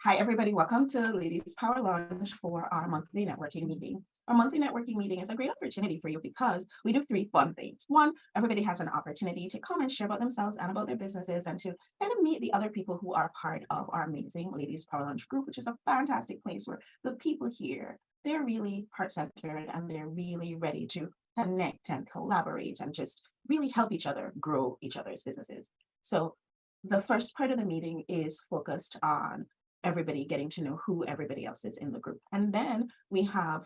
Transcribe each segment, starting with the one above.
Hi, everybody. Welcome to Ladies Power Lunch for our monthly networking meeting. Our monthly networking meeting is a great opportunity for you because we do three fun things. One, everybody has an opportunity to come and share about themselves and about their businesses and to kind of meet the other people who are part of our amazing Ladies Power Lunch group, which is a fantastic place where the people here, they're really heart-centered and they're really ready to connect and collaborate and just really help each other grow each other's businesses. So the first part of the meeting is focused on everybody getting to know who everybody else is in the group. And then we have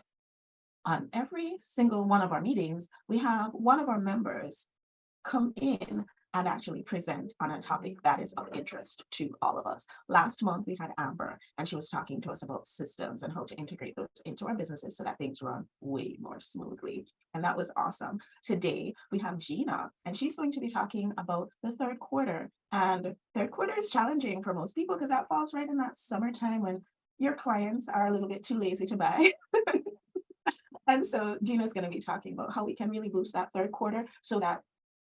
on every single one of our meetings, we have one of our members come in and actually present on a topic that is of interest to all of us. Last month, we had Amber, and she was talking to us about systems and how to integrate those into our businesses so that things run way more smoothly. And that was awesome. Today, we have Gina, and she's going to be talking about the third quarter. And third quarter is challenging for most people because that falls right in that summertime when your clients are a little bit too lazy to buy. And so Gina's going to be talking about how we can really boost that third quarter so that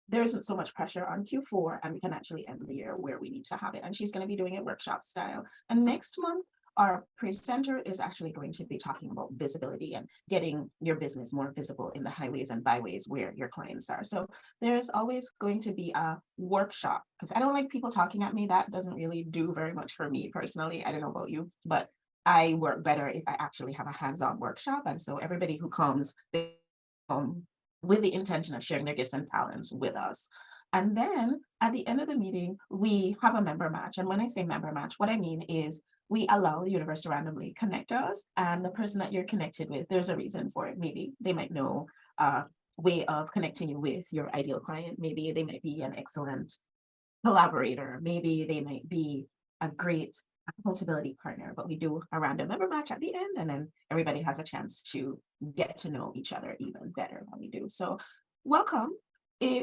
there isn't so much pressure on Q4 and we can actually end the year where we need to have it. And she's going to be doing it workshop style. And next month, our presenter is actually going to be talking about visibility and getting your business more visible in the highways and byways where your clients are. So there's always going to be a workshop because I don't like people talking at me. That doesn't really do very much for me personally. I don't know about you, but I work better if I actually have a hands-on workshop. And so everybody who comes, they come with the intention of sharing their gifts and talents with us. And then at the end of the meeting, we have a member match. And when I say member match, what I mean is we allow the universe to randomly connect us. And the person that you're connected with, there's a reason for it. Maybe they might know a way of connecting you with your ideal client. Maybe they might be an excellent collaborator. Maybe they might be a great accountability partner, but we do a random member match at the end, and then everybody has a chance to get to know each other even better than we do. So welcome.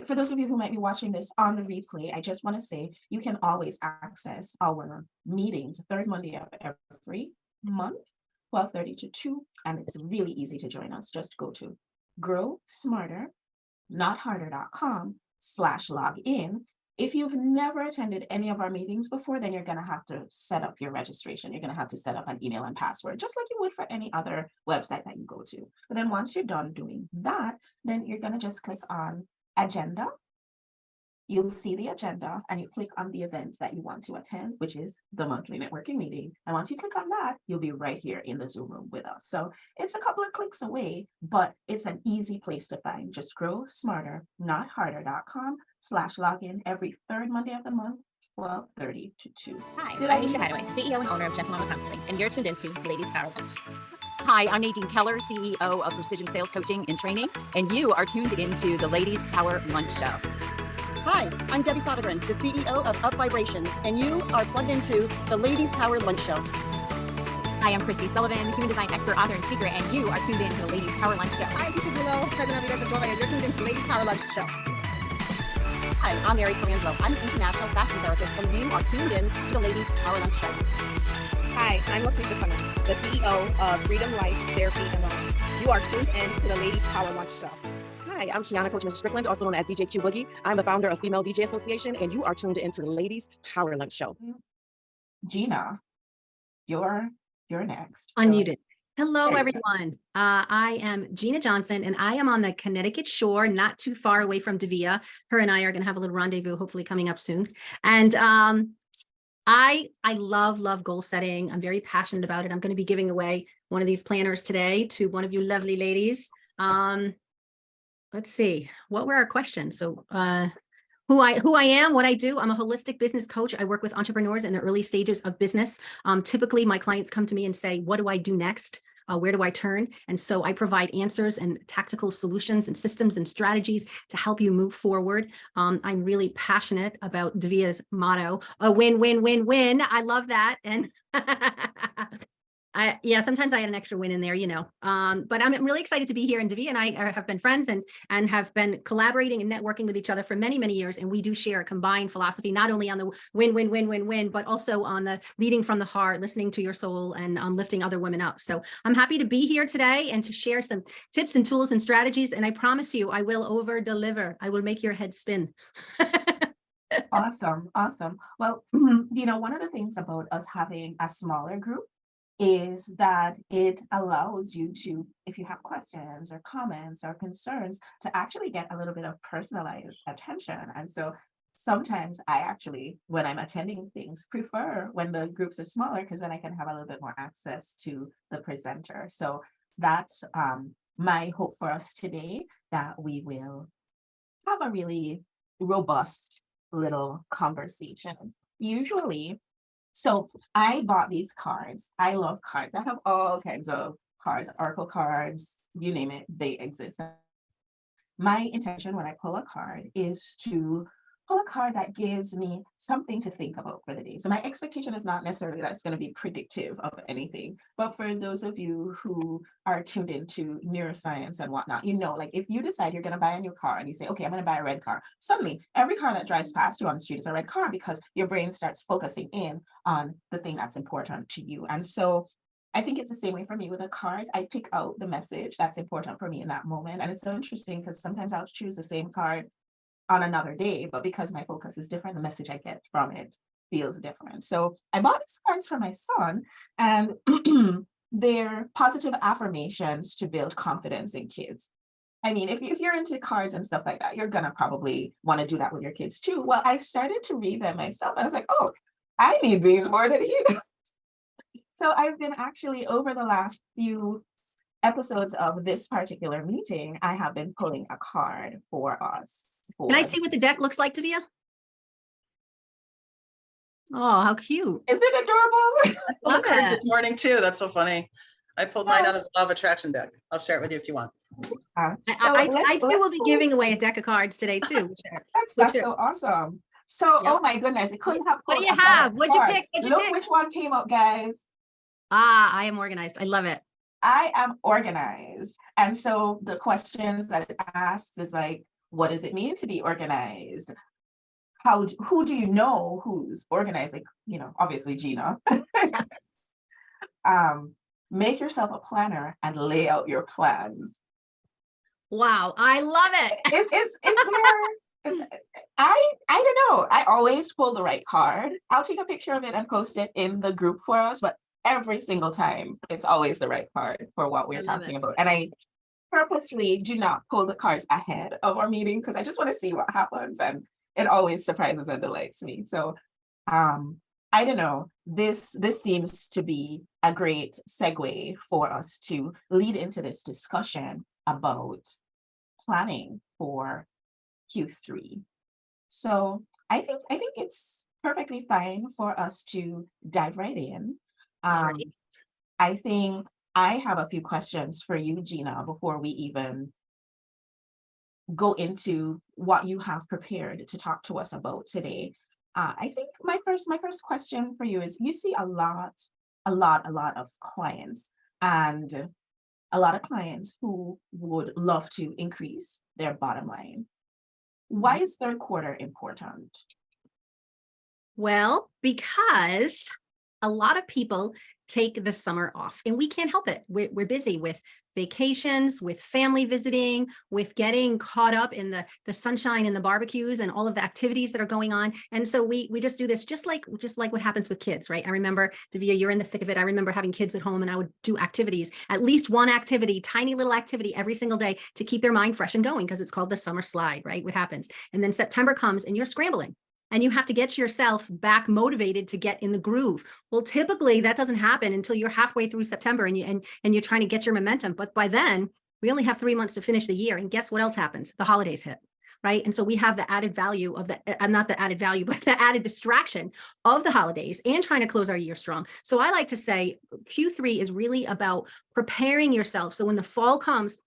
For those of you who might be watching this on the replay, I just want to say you can always access our meetings third Monday of every month, 12:30 to 2, and it's really easy to join us. Just go to growsmarternotharder.com/login. If you've never attended any of our meetings before, then you're going to have to set up your registration. You're going to have to set up an email and password, just like you would for any other website that you go to. But then once you're done doing that, then you're going to just click on agenda. You'll see the agenda and you click on the event that you want to attend, which is the monthly networking meeting. And once you click on that, you'll be right here in the Zoom room with us. So it's a couple of clicks away, but it's an easy place to find. Just growsmarternotharder.com/login every third Monday of the month, 12:30 to 2. Hi, I'm Nisha Hadaway, CEO and owner of Gentleman Counseling, and you're tuned into Ladies Power Lunch. Hi, I'm Nadine Keller, CEO of Precision Sales Coaching and Training, and you are tuned into the Ladies Power Lunch Show. Hi, I'm Debbie Sodergren, the CEO of Up Vibrations, and you are plugged into the Ladies Power Lunch Show. Hi, I'm Christy Sullivan, human design expert, author, and speaker, and you are tuned into the Ladies Power Lunch Show. Hi, I'm Keisha Zillow, president of Events and Joy, and you're tuned into the Ladies Power Lunch Show. Hi, I'm Mary Colangelo. I'm an international fashion therapist, and you are tuned in to the Ladies Power Lunch Show. Hi, I'm Lucretia Cummings, the CEO of Freedom Life Therapy and Wellness. You are tuned in to the Ladies Power Lunch Show. Hi, I'm Kiana Coach Strickland, also known as DJ Q Boogie. I'm the founder of Female DJ Association, and you are tuned into the Ladies Power Lunch Show. Gina, you're next. Unmuted. Hello, everyone. I am Gina Johnson, and I am on the Connecticut shore, not too far away from Davia. Her and I are going to have a little rendezvous, hopefully coming up soon. And I love goal setting. I'm very passionate about it. I'm going to be giving away one of these planners today to one of you lovely ladies. Let's see, what were our questions? So who I am, what I do, I'm a holistic business coach. I work with entrepreneurs in the early stages of business. Typically, my clients come to me and say, what do I do next? Where do I turn? And so I provide answers and tactical solutions and systems and strategies to help you move forward. I'm really passionate about Davia's motto, a win, win, win, win. I love that. And yeah, sometimes I had an extra win in there, but I'm really excited to be here. And Davia and I have been friends and have been collaborating and networking with each other for many, many years. And we do share a combined philosophy, not only on the win, win, win, win, win, but also on the leading from the heart, listening to your soul, and lifting other women up. So I'm happy to be here today and to share some tips and tools and strategies. And I promise you, I will over deliver. I will make your head spin. Awesome, awesome. Well, one of the things about us having a smaller group is that it allows you to, if you have questions or comments or concerns, to actually get a little bit of personalized attention. And so sometimes I actually, when I'm attending things, prefer when the groups are smaller because then I can have a little bit more access to the presenter. So that's my hope for us today, that we will have a really robust little conversation. Usually, so I bought these cards. I love cards. I have all kinds of cards, oracle cards, you name it, they exist. My intention when I pull a card is to pull a card that gives me something to think about for the day. So my expectation is not necessarily that it's going to be predictive of anything, but for those of you who are tuned into neuroscience and whatnot, like if you decide you're going to buy a new car and you say, okay, I'm going to buy a red car, suddenly every car that drives past you on the street is a red car because your brain starts focusing in on the thing that's important to you. And so I think it's the same way for me with the cards. I pick out the message that's important for me in that moment. And it's so interesting because sometimes I'll choose the same card on another day, but because my focus is different, the message I get from it feels different. So I bought these cards for my son, and they're positive affirmations to build confidence in kids. I mean, if you're into cards and stuff like that, you're gonna probably want to do that with your kids too. Well, I started to read them myself. I was like, oh, I need these more than he does. So I've been actually, over the last few episodes of this particular meeting, I have been pulling a card for us. Can I see what the deck looks like, Davia? Oh, how cute. Isn't it adorable? I pulled a card this morning too. That's so funny. I pulled mine out of the Law of Attraction deck. I'll share it with you if you want. I too will be giving away a deck of cards today too. That's so awesome. So, Yep. Oh my goodness, it couldn't have. What do you have? What'd you pick? Look which one came up, guys. I am organized. I love it. I am organized. And so the questions that it asks is like, what does it mean to be organized? Who do you know who's organized? Like, obviously Gina. Make yourself a planner and lay out your plans. Wow, I love it. Is there? I don't know. I always pull the right card. I'll take a picture of it and post it in the group for us, but every single time it's always the right card for what we're talking about. And I purposely do not pull the cards ahead of our meeting because I just want to see what happens, and it always surprises and delights me. So I don't know, this seems to be a great segue for us to lead into this discussion about planning for Q3. So I think it's perfectly fine for us to dive right in. I think I have a few questions for you, Gina, before we even go into what you have prepared to talk to us about today. I think my first question for you is, you see a lot of clients, and a lot of clients who would love to increase their bottom line. Why is third quarter important? Well, because a lot of people take the summer off and we can't help it. We're busy with vacations, with family visiting, with getting caught up in the sunshine and the barbecues and all of the activities that are going on. And so we just do this just like what happens with kids, right? I remember, Davia, you're in the thick of it. I remember having kids at home and I would do activities, at least one activity, tiny little activity every single day to keep their mind fresh and going, because it's called the summer slide, right? What happens? And then September comes and you're scrambling. And you have to get yourself back motivated to get in the groove. Well, typically that doesn't happen until you're halfway through September and you're trying to get your momentum. But by then, we only have 3 months to finish the year. And guess what else happens? The holidays hit, right? And so we have the added value of not the added value, but the added distraction of the holidays and trying to close our year strong. So I like to say Q3 is really about preparing yourself. So when the fall comes,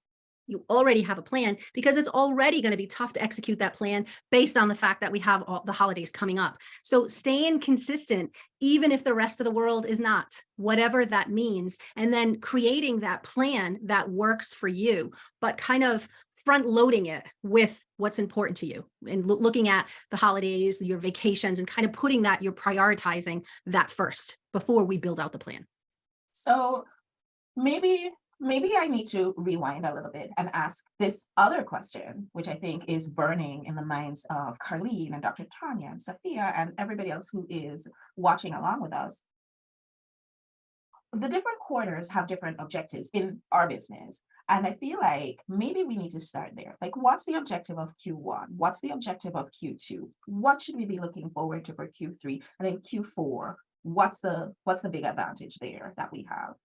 you already have a plan, because it's already going to be tough to execute that plan based on the fact that we have all the holidays coming up. So staying consistent, even if the rest of the world is not, whatever that means, and then creating that plan that works for you, but kind of front loading it with what's important to you and looking at the holidays, your vacations, and kind of putting that, you're prioritizing that first before we build out the plan. So maybe maybe I need to rewind a little bit and ask this other question, which I think is burning in the minds of Carlene and Dr. Tanya and Sophia and everybody else who is watching along with us. The different quarters have different objectives in our business. And I feel like maybe we need to start there. Like, what's the objective of Q1? What's the objective of Q2? What should we be looking forward to for Q3? And then Q4, what's the big advantage there that we have?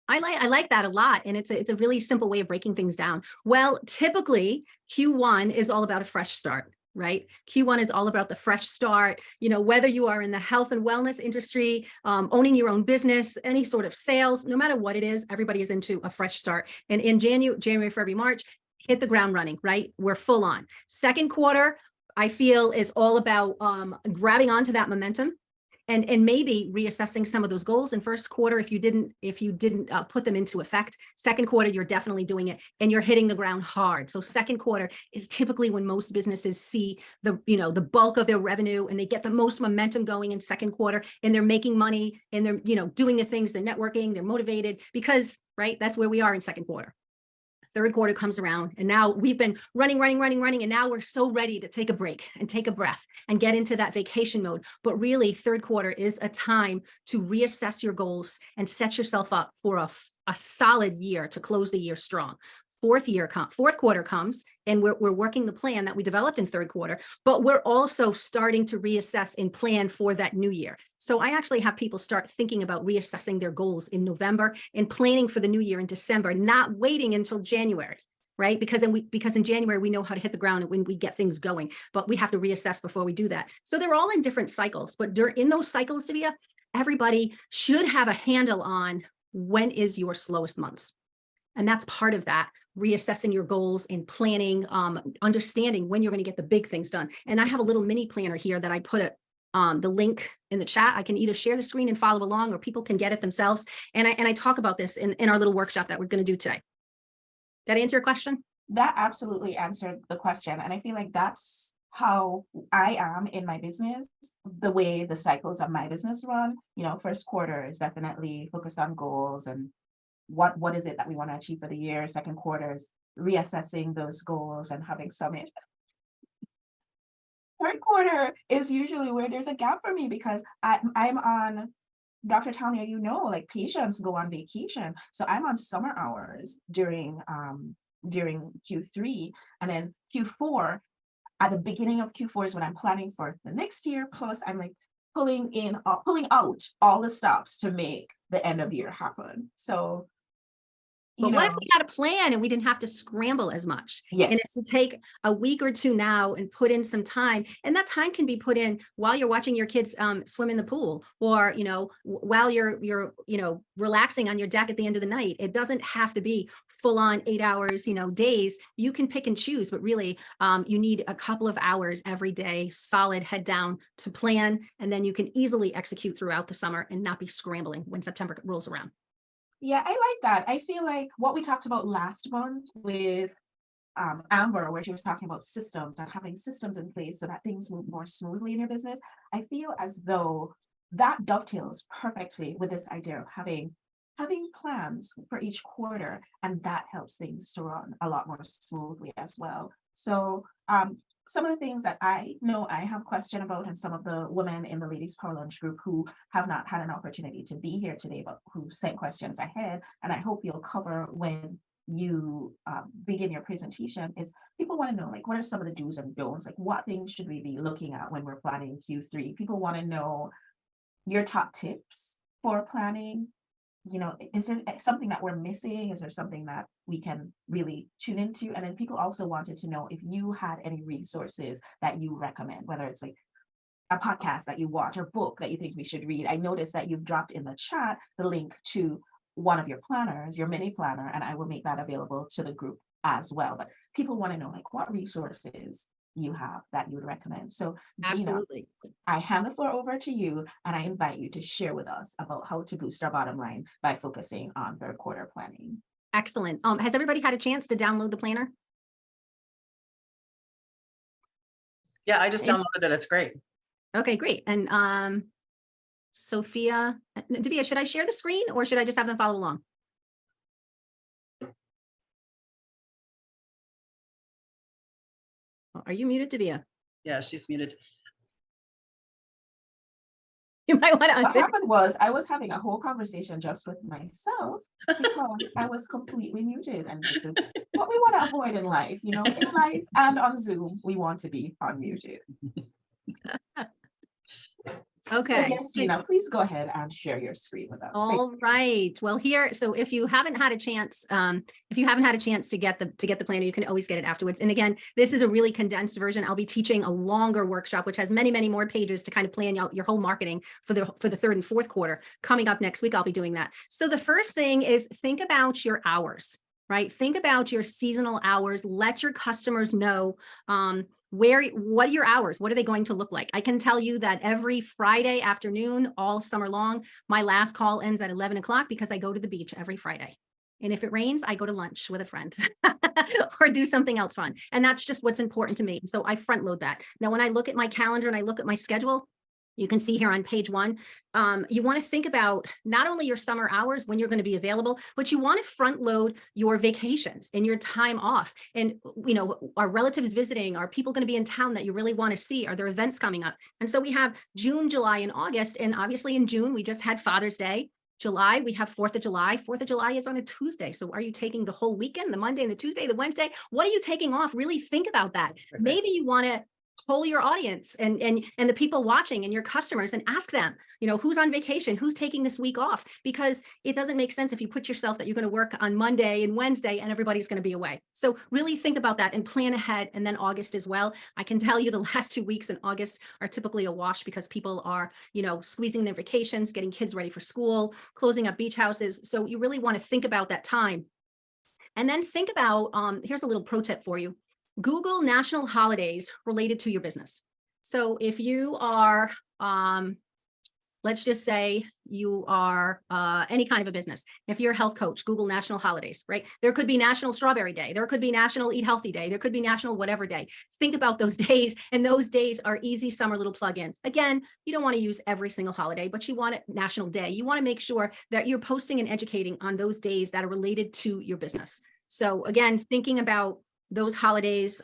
I like that a lot. And it's a really simple way of breaking things down. Well, typically Q1 is all about a fresh start, right? Q1 is all about the fresh start, whether you are in the health and wellness industry, owning your own business, any sort of sales, no matter what it is, everybody is into a fresh start. And in January, February, March, hit the ground running, right? We're full on. Second quarter, I feel, is all about grabbing onto that momentum and maybe reassessing some of those goals in first quarter. If you didn't put them into effect, second quarter, you're definitely doing it and you're hitting the ground hard. So second quarter is typically when most businesses see the bulk of their revenue and they get the most momentum going in second quarter, and they're making money and they're, doing the things, they're networking, they're motivated, because, right, that's where we are in second quarter. Third quarter comes around and now we've been running. And now we're so ready to take a break and take a breath and get into that vacation mode. But really, third quarter is a time to reassess your goals and set yourself up for a solid year to close the year strong. Fourth quarter comes and we're working the plan that we developed in third quarter, but we're also starting to reassess and plan for that new year. So I actually have people start thinking about reassessing their goals in November and planning for the new year in December, not waiting until January, right? Because in January, we know how to hit the ground when we get things going, but we have to reassess before we do that. So they're all in different cycles, but in those cycles, Davia, everybody should have a handle on when is your slowest months. And that's part of that, reassessing your goals and planning, understanding when you're going to get the big things done. And I have a little mini planner here that I put the link in the chat. I can either share the screen and follow along, or people can get it themselves. And I talk about this in our little workshop that we're going to do today. Did that answer your question? That absolutely answered the question. And I feel like that's how I am in my business, the way the cycles of my business run. First quarter is definitely focused on goals and what is it that we want to achieve for the year. Second quarter is reassessing those goals and having summit. Third quarter is usually where there's a gap for me, because I'm on, Dr. Tanya, like patients go on vacation. So I'm on summer hours during Q3, and then Q4, at the beginning of Q4 is when I'm planning for the next year. Plus I'm like pulling out all the stops to make the end of the year happen. So but what if we had a plan and we didn't have to scramble as much? Yes. And if we take a week or two now and put in some time, and that time can be put in while you're watching your kids swim in the pool, or, while you're relaxing on your deck at the end of the night. It doesn't have to be full on 8 hours, days. You can pick and choose, but really you need a couple of hours every day, solid head down to plan. And then you can easily execute throughout the summer and not be scrambling when September rolls around. Yeah, I like that. I feel like what we talked about last month with Amber, where she was talking about systems and having systems in place so that things move more smoothly in your business. I feel as though that dovetails perfectly with this idea of having plans for each quarter, and that helps things to run a lot more smoothly as well. So some of the things that I know I have question about, and some of the women in the Ladies Power Lunch group who have not had an opportunity to be here today, but who sent questions ahead, and I hope you'll cover when you begin your presentation, is people want to know, like, what are some of the do's and don'ts? Like, what things should we be looking at when we're planning Q3? People want to know your top tips for planning. Is there something that we're missing? Is there something that we can really tune into? And then people also wanted to know if you had any resources that you recommend, whether it's like a podcast that you watch or book that you think we should read. I noticed that you've dropped in the chat the link to one of your planners, your mini planner, and I will make that available to the group as well. But people want to know, like, what resources you have that you would recommend. So Gina, Absolutely. I hand the floor over to you, and I invite you to share with us about how to boost our bottom line by focusing on third quarter planning. Excellent. Has everybody had a chance to download the planner? Yeah, I just downloaded it. It's great. Okay, great. And Sophia, Davia, should I share the screen or should I just have them follow along? Are you muted, Davia? Yeah, she's muted. You might want What to. happened was I was having a whole conversation just with myself because I was completely muted. And this is what we want to avoid in life. You know, in life and on Zoom, we want to be unmuted. So Okay. yes, Gina, please go ahead and share your screen with us. All right. Well, here, so if you haven't had a chance to get the planner, you can always get it afterwards. And again, this is a really condensed version. I'll be teaching a longer workshop, which has many, many more pages to kind of plan out your whole marketing for the third and fourth quarter. Coming up next week, I'll be doing that. So the first thing is think about your hours, right? Think about your seasonal hours. Let your customers know, what are your hours? What are they going to look like? I can tell you that every Friday afternoon, all summer long, my last call ends at 11 o'clock because I go to the beach every Friday. And if it rains, I go to lunch with a friend or do something else fun. And that's just what's important to me. So I front load that. Now, when I look at my calendar and I look at my schedule, you can see here on page 1, you want to think about not only your summer hours when you're going to be available, but you want to front load your vacations and your time off. And, you know, are relatives visiting? Are people going to be in town that you really want to see? Are there events coming up? And so we have June, July, and August. And obviously in June, we just had Father's Day. July, we have 4th of July. 4th of July is on a Tuesday. So are you taking the whole weekend, the Monday and the Tuesday, the Wednesday? What are you taking off? Really think about that. Maybe you want to poll your audience and the people watching and your customers and ask them, you know, who's on vacation, who's taking this week off, because it doesn't make sense if you put yourself that you're going to work on Monday and Wednesday and everybody's going to be away. So really think about that and plan ahead. And then August as well. I can tell you the last 2 weeks in August are typically a wash because people are, you know, squeezing their vacations, getting kids ready for school, closing up beach houses. So you really want to think about that time. And then think about, here's a little pro tip for you. Google national holidays related to your business. So if you are, let's just say you are any kind of a business. If you're a health coach, Google national holidays, right? There could be National Strawberry Day. There could be National Eat Healthy Day. There could be National whatever day. Think about those days. And those days are easy summer little plugins. Again, you don't want to use every single holiday, but you want a national day. You want to make sure that you're posting and educating on those days that are related to your business. So again, thinking about those holidays,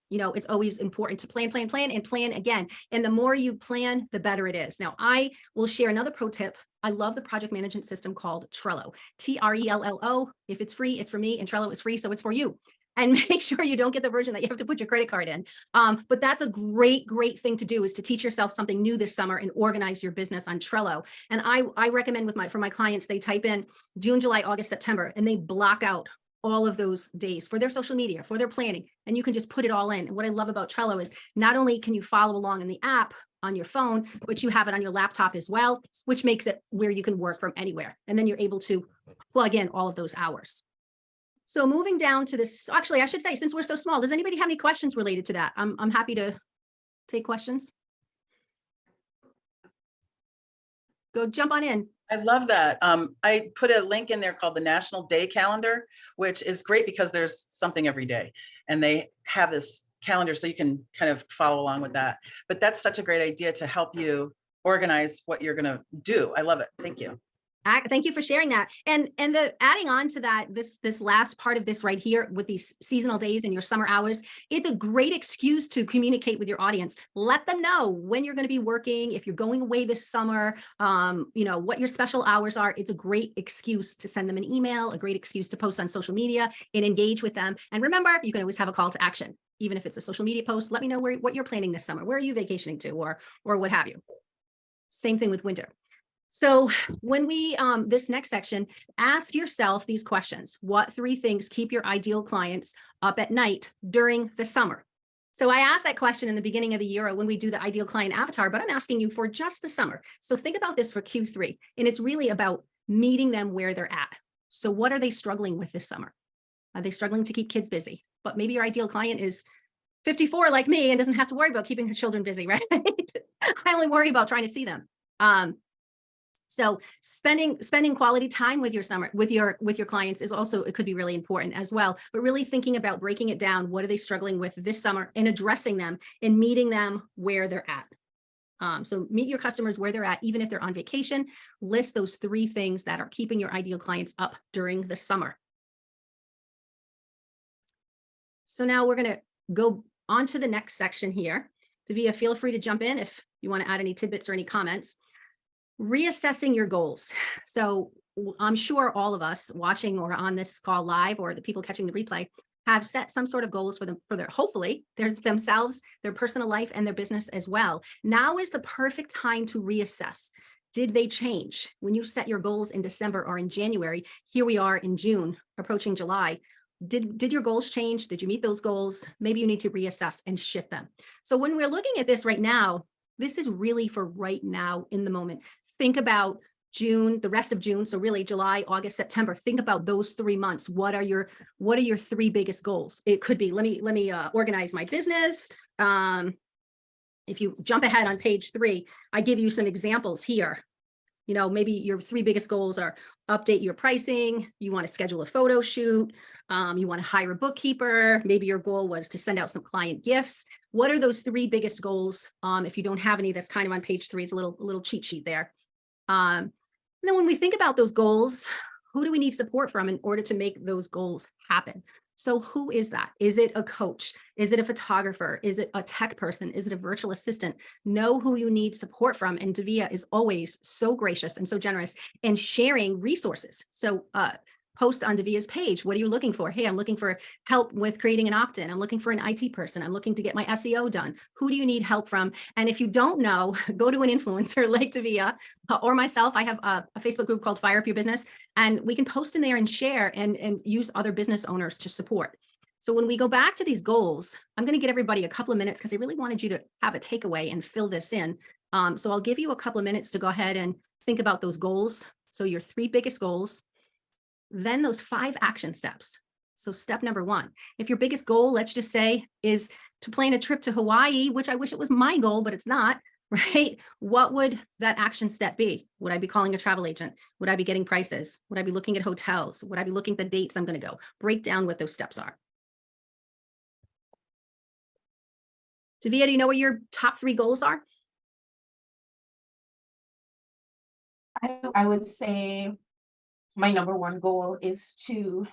you know, it's always important to plan and plan again. And the more you plan, the better it is. Now, I will share another pro tip. I love the project management system called Trello, Trello. If it's free, it's for me, and Trello is free, so it's for you. And make sure you don't get the version that you have to put your credit card in. But that's a great thing to do, is to teach yourself something new this summer and organize your business on Trello. And I recommend for my clients, they type in June, July, August, September, and they block out all of those days for their social media, for their planning, and you can just put it all in. And what I love about Trello is not only can you follow along in the app on your phone, but you have it on your laptop as well, which makes it where you can work from anywhere. And then you're able to plug in all of those hours. So moving down to this, actually, I should say, since we're so small, does anybody have any questions related to that? I'm happy to take questions. Go jump on in. I love that. I put a link in there called the National Day Calendar, which is great because there's something every day, and they have this calendar so you can kind of follow along with that. But that's such a great idea to help you organize what you're going to do. I love it. Thank you. Thank you for sharing that. And the adding on to that, this last part of this right here with these seasonal days and your summer hours, it's a great excuse to communicate with your audience. Let them know when you're going to be working, if you're going away this summer, you know, what your special hours are. It's a great excuse to send them an email, a great excuse to post on social media and engage with them. And remember, you can always have a call to action. Even if it's a social media post, let me know what you're planning this summer. Where are you vacationing to, or what have you? Same thing with winter. So when we, this next section, ask yourself these questions. What 3 things keep your ideal clients up at night during the summer? So I asked that question in the beginning of the year when we do the ideal client avatar, but I'm asking you for just the summer. So think about this for Q3, and it's really about meeting them where they're at. So what are they struggling with this summer? Are they struggling to keep kids busy? But maybe your ideal client is 54 like me and doesn't have to worry about keeping her children busy, right? I only worry about trying to see them. So spending quality time with your clients is also, it could be really important as well, but really thinking about breaking it down. What are they struggling with this summer, and addressing them and meeting them where they're at. So meet your customers where they're at, even if they're on vacation. List those 3 things that are keeping your ideal clients up during the summer. So now we're going to go on to the next section here. Davia, feel free to jump in if you want to add any tidbits or any comments. Reassessing your goals. So I'm sure all of us watching or on this call live, or the people catching the replay, have set some sort of goals for them, for their, hopefully their themselves, their personal life, and their business as well. Now is the perfect time to reassess. Did they change? When you set your goals in December or in January, here we are in June, approaching July. Did your goals change? Did you meet those goals? Maybe you need to reassess and shift them. So when we're looking at this right now, this is really for right now in the moment. Think about June, the rest of June. So really July, August, September. Think about those 3 months. What are your 3 biggest goals? It could be, let me organize my business. If you jump ahead on page 3, I give you some examples here. You know, maybe your 3 biggest goals are update your pricing. You want to schedule a photo shoot. You want to hire a bookkeeper. Maybe your goal was to send out some client gifts. What are those 3 biggest goals? If you don't have any, that's kind of on page 3. It's a little cheat sheet there. And then when we think about those goals, who do we need support from in order to make those goals happen? So who is that? Is it a coach? Is it a photographer? Is it a tech person? Is it a virtual assistant? Know who you need support from. And Davia is always so gracious and so generous in sharing resources. So post on Davia's page. What are you looking for? Hey, I'm looking for help with creating an opt-in. I'm looking for an IT person. I'm looking to get my SEO done. Who do you need help from? And if you don't know, go to an influencer like Davia or myself. I have a Facebook group called Fire Up Your Business, and we can post in there and share and use other business owners to support. So when we go back to these goals, I'm going to get everybody a couple of minutes because I really wanted you to have a takeaway and fill this in. So I'll give you a couple of minutes to go ahead and think about those goals. So your 3 biggest goals. Then those 5 action steps. So step number 1, if your biggest goal, let's just say, is to plan a trip to Hawaii, which I wish it was my goal, but it's not, right? What would that action step be? Would I be calling a travel agent? Would I be getting prices? Would I be looking at hotels? Would I be looking at the dates I'm going to go? Break down what those steps are. Davia, do you know what your top 3 goals are? I would say my number 1 goal is to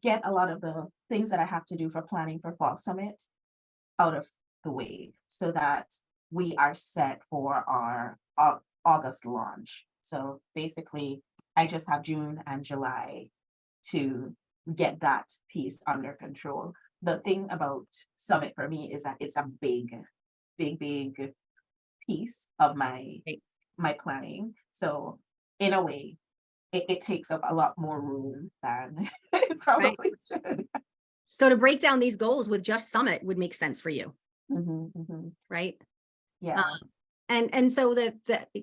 get a lot of the things that I have to do for planning for Fall Summit out of the way so that we are set for our August launch. So basically, I just have June and July to get that piece under control. The thing about Summit for me is that it's a big piece of my planning. So in a way, it takes up a lot more room than it probably should. So to break down these goals with just Summit would make sense for you, right? Yeah. And so the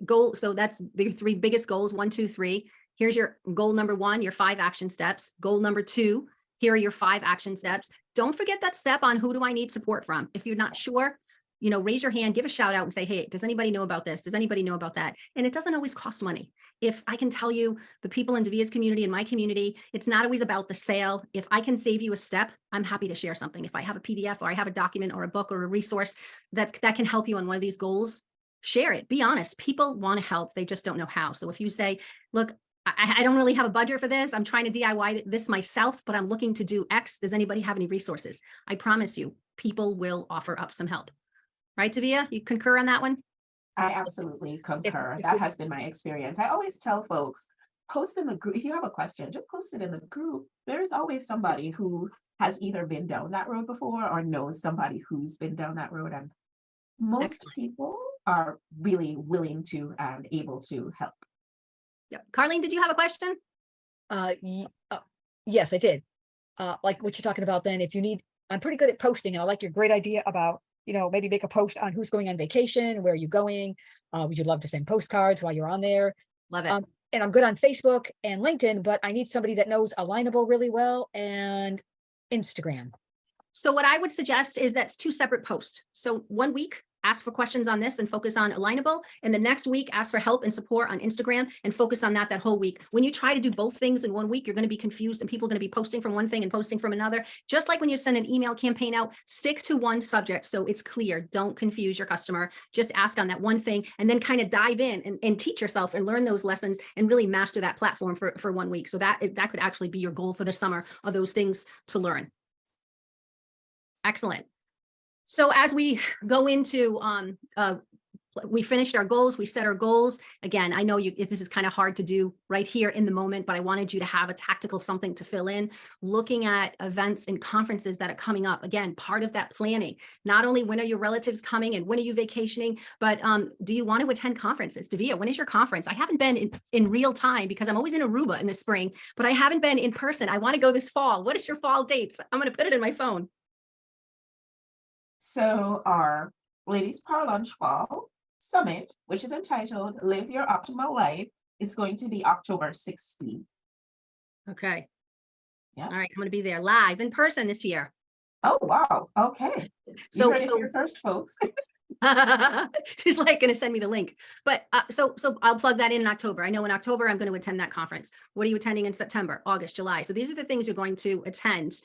goal, so that's the 3 biggest goals, 1, 2, 3. Here's your goal number 1, your 5 action steps. Goal number 2, here are your 5 action steps. Don't forget that step on who do I need support from. If you're not sure, you know, raise your hand, give a shout out and say, hey, does anybody know about this? Does anybody know about that? And it doesn't always cost money. If I can tell you, the people in Davia's community and my community, it's not always about the sale. If I can save you a step, I'm happy to share something. If I have a PDF or I have a document or a book or a resource that can help you on one of these goals, share it. Be honest. People want to help. They just don't know how. So if you say, look, I don't really have a budget for this. I'm trying to DIY this myself, but I'm looking to do X. Does anybody have any resources? I promise you, people will offer up some help. Right, Davia? You concur on that one? I absolutely concur. That has been my experience. I always tell folks, post in the group. If you have a question, just post it in the group. There's always somebody who has either been down that road before or knows somebody who's been down that road. And most people are really willing to and able to help. Yep. Carlene, did you have a question? Yes, I did. Like what you're talking about then, if you need, I'm pretty good at posting, and I like your great idea about, you know, maybe make a post on who's going on vacation, where are you going? Would you love to send postcards while you're on there? Love it. And I'm good on Facebook and LinkedIn, but I need somebody that knows Alignable really well and Instagram. So what I would suggest is that's 2 separate posts. So 1 week, ask for questions on this and focus on Alignable. And the next week, ask for help and support on Instagram and focus on that whole week. When you try to do both things in 1 week, you're going to be confused and people are going to be posting from one thing and posting from another. Just like when you send an email campaign out, stick to one subject so it's clear. Don't confuse your customer. Just ask on that one thing and then kind of dive in and teach yourself and learn those lessons and really master that platform for 1 week. So that could actually be your goal for the summer, of those things to learn. Excellent. So as we go into, we finished our goals, we set our goals. Again, I know this is kind of hard to do right here in the moment, but I wanted you to have a tactical something to fill in, looking at events and conferences that are coming up. Again, part of that planning, not only when are your relatives coming and when are you vacationing, but do you want to attend conferences? Davia, when is your conference? I haven't been in real time because I'm always in Aruba in the spring, but I haven't been in person. I want to go this fall. What is your fall dates? I'm going to put it in my phone. So our Ladies Power Lunch Fall Summit, which is entitled Live Your Optimal Life, is going to be October 16th. Okay. Yeah. All right. I'm going to be there live in person this year. Oh, wow. Okay. So, You heard it here first, folks. she's like going to send me the link, but so I'll plug that in October. I know in October I'm going to attend that conference. What are you attending in September, August, July? So these are the things you're going to attend.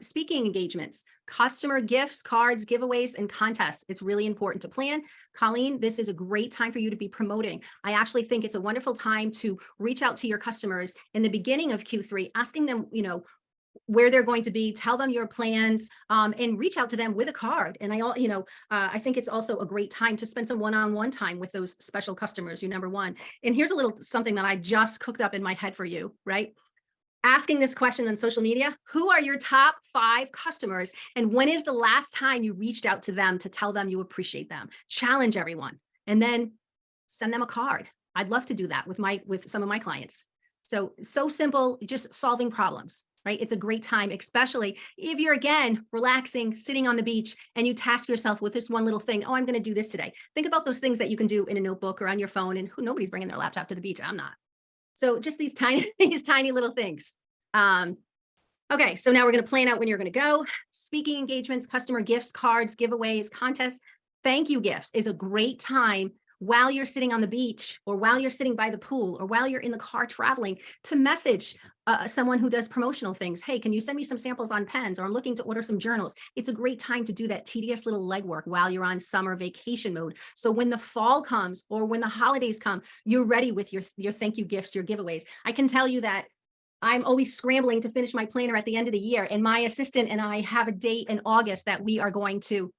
Speaking engagements, customer gifts, cards, giveaways, and contests. It's really important to plan. Colleen, this is a great time for you to be promoting. I actually think it's a wonderful time to reach out to your customers in the beginning of Q3, asking them, where they're going to be, tell them your plans, and reach out to them with a card. And I think it's also a great time to spend some one-on-one time with those special customers, your number one. And here's a little something that I just cooked up in my head for you, right? Asking this question on social media, who are your top 5 customers? And when is the last time you reached out to them to tell them you appreciate them? Challenge everyone and then send them a card. I'd love to do that with some of my clients. So simple, just solving problems, right? It's a great time, especially if you're, again, relaxing, sitting on the beach, and you task yourself with this one little thing. Oh, I'm going to do this today. Think about those things that you can do in a notebook or on your phone, and nobody's bringing their laptop to the beach. I'm not. So just these tiny little things. Okay, so now we're going to plan out when you're going to go. Speaking engagements, customer gifts, cards, giveaways, contests. Thank you gifts is a great time while you're sitting on the beach or while you're sitting by the pool or while you're in the car traveling to message someone who does promotional things. Hey, can you send me some samples on pens? Or I'm looking to order some journals. It's a great time to do that tedious little legwork while you're on summer vacation mode. So when the fall comes or when the holidays come, you're ready with your thank you gifts, your giveaways. I can tell you that I'm always scrambling to finish my planner at the end of the year. And my assistant and I have a date in August that we are going to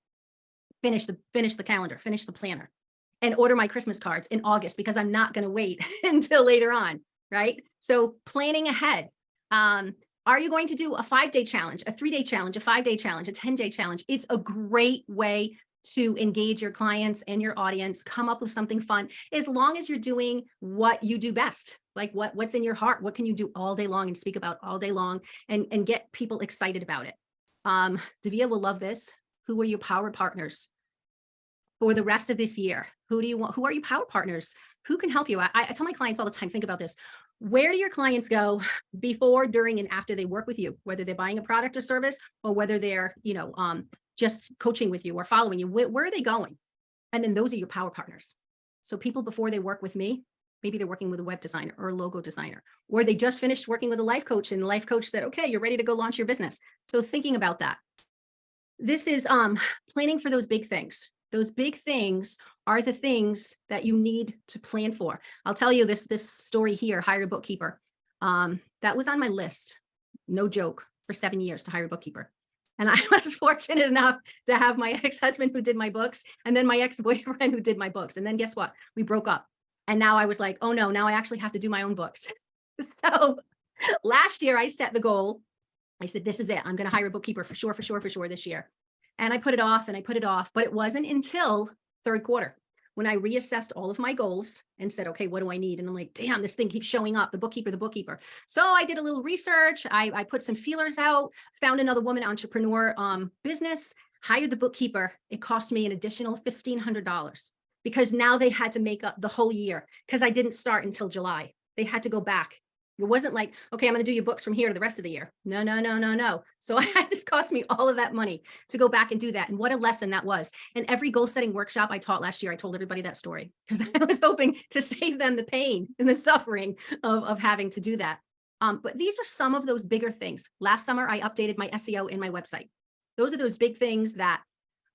finish the calendar, finish the planner, and order my Christmas cards in August because I'm not going to wait until later on, right? So planning ahead. Are you going to do a 5-day challenge, a 3-day challenge, a 5-day challenge, a 10-day challenge? It's a great way to engage your clients and your audience, come up with something fun, as long as you're doing what you do best, like what's in your heart. What can you do all day long and speak about all day long and get people excited about it? Davia will love this. Who are your power partners for the rest of this year? Who do you want? Who are your power partners? Who can help you? I tell my clients all the time, think about this. Where do your clients go before, during, and after they work with you, whether they're buying a product or service, or whether they're, just coaching with you or following you? Where are they going? And then those are your power partners. So people before they work with me, maybe they're working with a web designer or a logo designer, or they just finished working with a life coach and the life coach said, okay, you're ready to go launch your business. So thinking about that. This is planning for those big things. Those big things are the things that you need to plan for. I'll tell you this story here, hire a bookkeeper. That was on my list, no joke, for 7 years to hire a bookkeeper. And I was fortunate enough to have my ex-husband who did my books, and then my ex-boyfriend who did my books. And then guess what? We broke up. And now I was like, oh no, now I actually have to do my own books. So last year I set the goal. I said, this is it. I'm going to hire a bookkeeper for sure this year. And I put it off and I put it off, but it wasn't until third quarter when I reassessed all of my goals and said, okay, what do I need? And I'm like, damn, this thing keeps showing up, the bookkeeper. So I did a little research. I put some feelers out, found another woman entrepreneur business, hired the bookkeeper. It cost me an additional $1,500 because now they had to make up the whole year because I didn't start until July. They had to go back. It wasn't like, okay, I'm going to do your books from here to the rest of the year. No. So this cost me all of that money to go back and do that. And what a lesson that was. And every goal setting workshop I taught last year, I told everybody that story because I was hoping to save them the pain and the suffering of having to do that. But these are some of those bigger things. Last summer, I updated my SEO in my website. Those are those big things that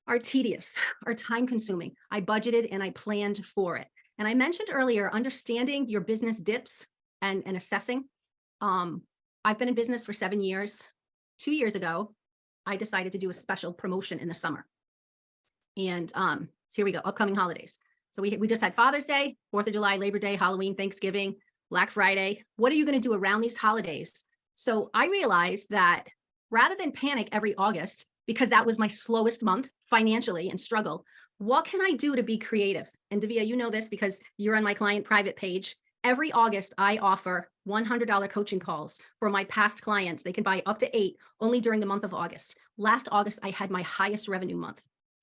are tedious, are time consuming. I budgeted and I planned for it. And I mentioned earlier, understanding your business dips and assessing. I've been in business for 7 years. 2 years ago, I decided to do a special promotion in the summer. And so here we go, upcoming holidays. So we just had Father's Day, 4th of July, Labor Day, Halloween, Thanksgiving, Black Friday. What are you going to do around these holidays? So I realized that rather than panic every August, because that was my slowest month financially and struggle, what can I do to be creative? And Davia, you know this because you're on my client private page. Every August, I offer $100 coaching calls for my past clients. They can buy up to 8 only during the month of August. Last August, I had my highest revenue month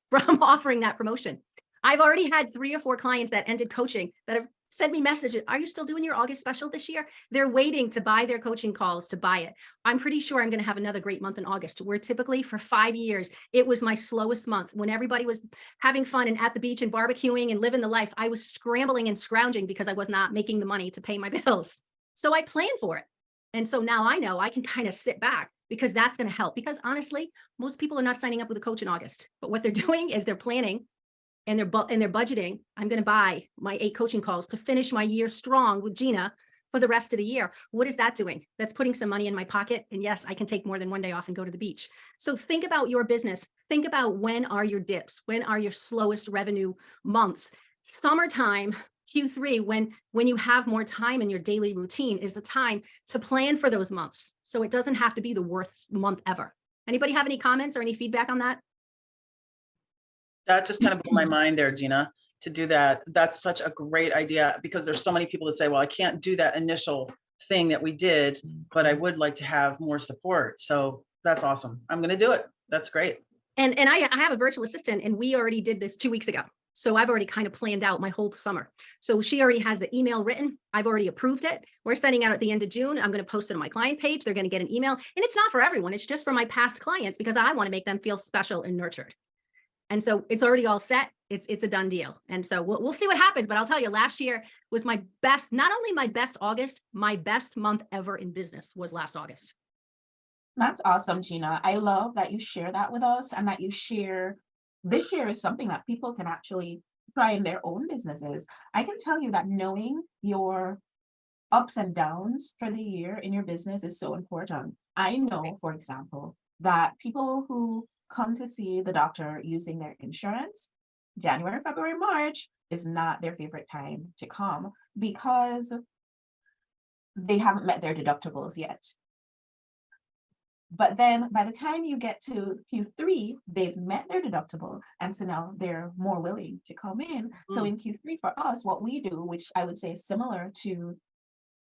from offering that promotion. I've already had 3 or 4 clients that ended coaching that have sent me messages. Are you still doing your August special this year? They're waiting to buy their coaching calls to buy it. I'm pretty sure I'm going to have another great month in August, where typically for 5 years, it was my slowest month. When everybody was having fun and at the beach and barbecuing and living the life, I was scrambling and scrounging because I was not making the money to pay my bills. So I planned for it. And so now I know I can kind of sit back because that's going to help. Because honestly, most people are not signing up with a coach in August, but what they're doing is they're planning and they're budgeting. I'm going to buy my 8 coaching calls to finish my year strong with Gina for the rest of the year. What is that doing? That's putting some money in my pocket. And yes, I can take more than one day off and go to the beach. So think about your business. Think about when are your dips? When are your slowest revenue months? Summertime, Q3, when you have more time in your daily routine, is the time to plan for those months. So it doesn't have to be the worst month ever. Anybody have any comments or any feedback on that? That just kind of blew my mind there, Gina, to do that. That's such a great idea because there's so many people that say, well, I can't do that initial thing that we did, but I would like to have more support. So that's awesome. I'm going to do it. That's great. And I have a virtual assistant, and we already did this 2 weeks ago. So I've already kind of planned out my whole summer. So she already has the email written. I've already approved it. We're sending out at the end of June. I'm going to post it on my client page. They're going to get an email, and it's not for everyone. It's just for my past clients because I want to make them feel special and nurtured. And so it's already all set. It's a done deal. And so we'll see what happens. But I'll tell you, last year was my best, not only my best August, my best month ever in business was last August. That's awesome, Gina. I love that you share that with us and that you share this year is something that people can actually try in their own businesses. I can tell you that knowing your ups and downs for the year in your business is so important. I know, for example, that people who come to see the doctor using their insurance, January, February, March is not their favorite time to come because they haven't met their deductibles yet. But then by the time you get to Q3, they've met their deductible. And so now they're more willing to come in. So in Q3 for us, what we do, which I would say is similar to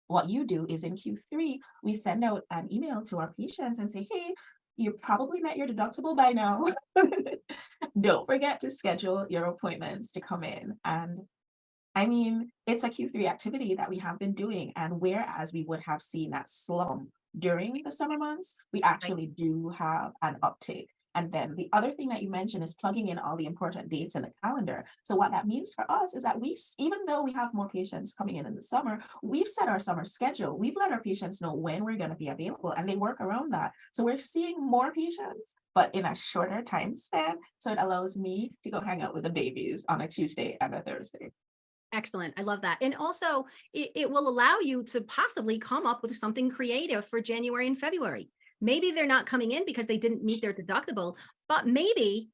what you do, is in Q3, we send out an email to our patients and say, hey, you probably met your deductible by now. Don't forget to schedule your appointments to come in. And I mean, it's a Q3 activity that we have been doing. And whereas we would have seen that slump during the summer months, we actually do have an uptake. And then the other thing that you mentioned is plugging in all the important dates in the calendar. So what that means for us is that even though we have more patients coming in the summer, we've set our summer schedule. We've let our patients know when we're going to be available and they work around that. So we're seeing more patients, but in a shorter time span. So it allows me to go hang out with the babies on a Tuesday and a Thursday. Excellent. I love that. And also it will allow you to possibly come up with something creative for January and February. Maybe they're not coming in because they didn't meet their deductible, but maybe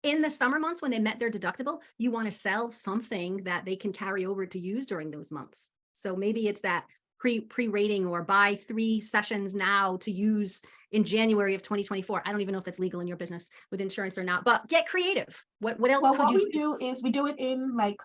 in the summer months when they met their deductible, you want to sell something that they can carry over to use during those months. So maybe it's that pre-rating or buy 3 sessions now to use in January of 2024. I don't even know if that's legal in your business with insurance or not, but get creative. What else Well, could what you we do is we do it in like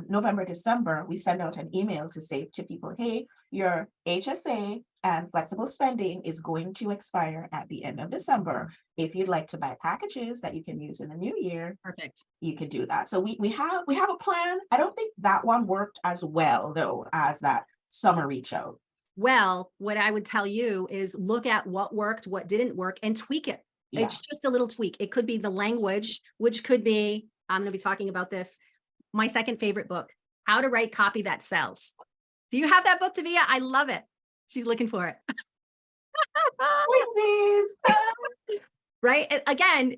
November, December. We send out an email to say to people, hey, your HSA and flexible spending is going to expire at the end of December. If you'd like to buy packages that you can use in the new year, Perfect. You can do that. So we have a plan. I don't think that one worked as well though as that summer reach out. Well, what I would tell you is look at what worked, what didn't work, and tweak it. Yeah. It's just a little tweak. It could be the language, which could be, I'm going to be talking about this, my second favorite book, How to Write Copy That Sells. Do you have that book, Davia? I love it. She's looking for it. Twinsies. Right? Again,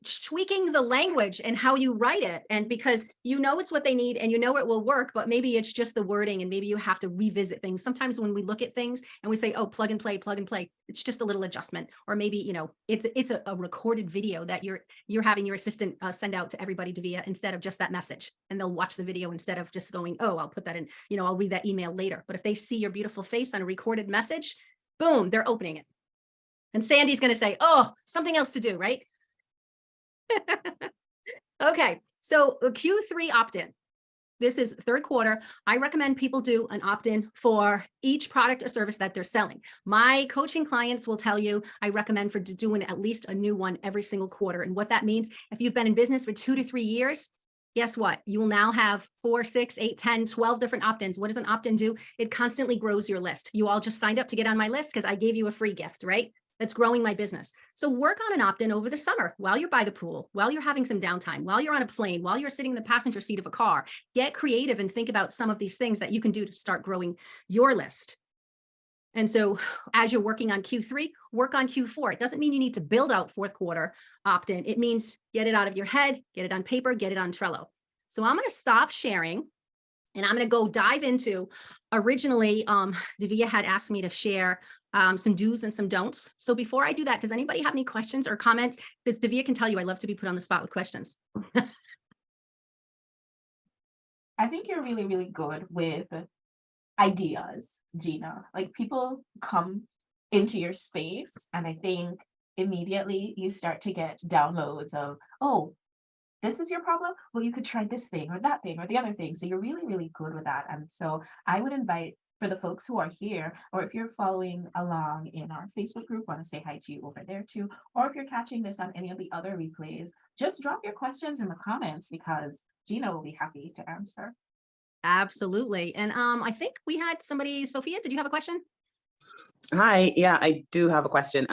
tweaking the language and how you write it. And because you know it's what they need and you know it will work, but maybe it's just the wording and maybe you have to revisit things. Sometimes when we look at things and we say, oh, plug and play, it's just a little adjustment. Or maybe, you know, it's a recorded video that you're having your assistant send out to everybody, Davia, instead of just that message. And they'll watch the video instead of just going, oh, I'll put that in, you know, I'll read that email later. But if they see your beautiful face on a recorded message, boom, they're opening it. And Sandy's going to say, oh, something else to do, right? Okay, so a Q3 opt-in. This is third quarter. I recommend people do an opt-in for each product or service that they're selling. My coaching clients will tell you I recommend for doing at least a new one every single quarter. And what that means, if you've been in business for 2 to 3 years, guess what? You will now have 4, 6, 8, 10, 12 different opt-ins. What does an opt-in do? It constantly grows your list. You all just signed up to get on my list because I gave you a free gift, right? That's growing my business. So work on an opt-in over the summer while you're by the pool, while you're having some downtime, while you're on a plane, while you're sitting in the passenger seat of a car. Get creative and think about some of these things that you can do to start growing your list. And so as you're working on Q3, work on Q4. It doesn't mean you need to build out fourth quarter opt-in. It means get it out of your head, get it on paper, get it on Trello. So I'm going to stop sharing and I'm going to go dive into, originally, Davia had asked me to share some do's and some don'ts. So before I do that, does anybody have any questions or comments? Because Davia can tell you I love to be put on the spot with questions. I think you're really, really good with ideas, Gina. Like people come into your space and I think immediately you start to get downloads of, oh, this is your problem? Well, you could try this thing or that thing or the other thing. So you're really, really good with that. And so I would invite, for the folks who are here, or if you're following along in our Facebook group, want to say hi to you over there too, or if you're catching this on any of the other replays, just drop your questions in the comments because Gina will be happy to answer. Absolutely. And I think we had somebody, Sophia, did you have a question? Hi, yeah, I do have a question.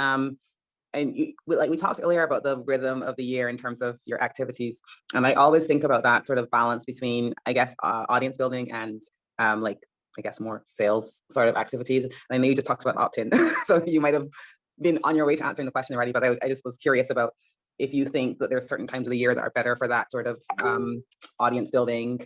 And like we talked earlier about the rhythm of the year in terms of your activities. And I always think about that sort of balance between, I guess, audience building and like, I guess, more sales sort of activities. And I know you just talked about opt-in, so you might have been on your way to answering the question already, but I just was curious about if you think that there's certain times of the year that are better for that sort of audience building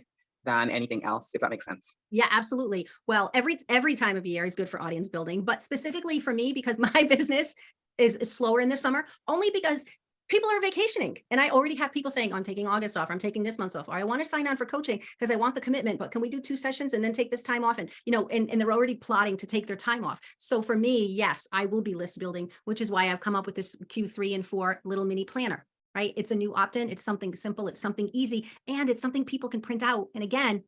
than anything else, if that makes sense. Yeah, absolutely. Well, every time of year is good for audience building, but specifically for me, because my business is slower in the summer, only because people are vacationing. And I already have people saying, I'm taking August off, I'm taking this month off, or I want to sign on for coaching because I want the commitment, but can we do 2 sessions and then take this time off? And, you know, and they're already plotting to take their time off. So for me, yes, I will be list building, which is why I've come up with this Q3 and 4 little mini planner, right? It's a new opt-in. It's something simple. It's something easy. And it's something people can print out. And again,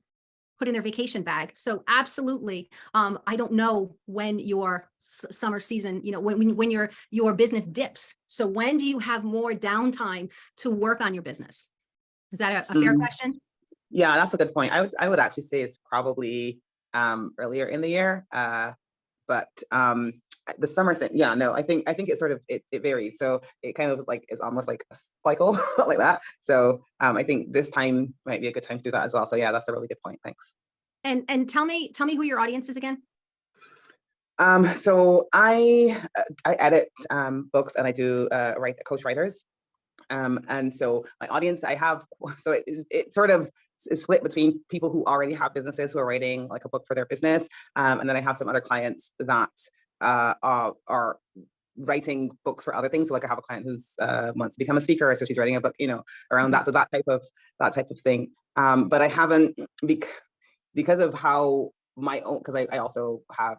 put in their vacation bag. So absolutely. I don't know when your summer season, you know, when your business dips. So when do you have more downtime to work on your business? Is that a fair question? Yeah, that's a good point. I would actually say it's probably earlier in the year, but the summer thing, yeah, no, I think it sort of it varies. So it kind of like is almost like a cycle like that. So I think this time might be a good time to do that as well. So yeah, that's a really good point. Thanks. And tell me who your audience is again. So I edit books and I do coach writers. And so my audience, I have, so it sort of is split between people who already have businesses who are writing like a book for their business. And then I have some other clients that are writing books for other things. So like I have a client who's wants to become a speaker, so she's writing a book, you know, around that. So that type of thing. But I haven't because of how my own, because I also have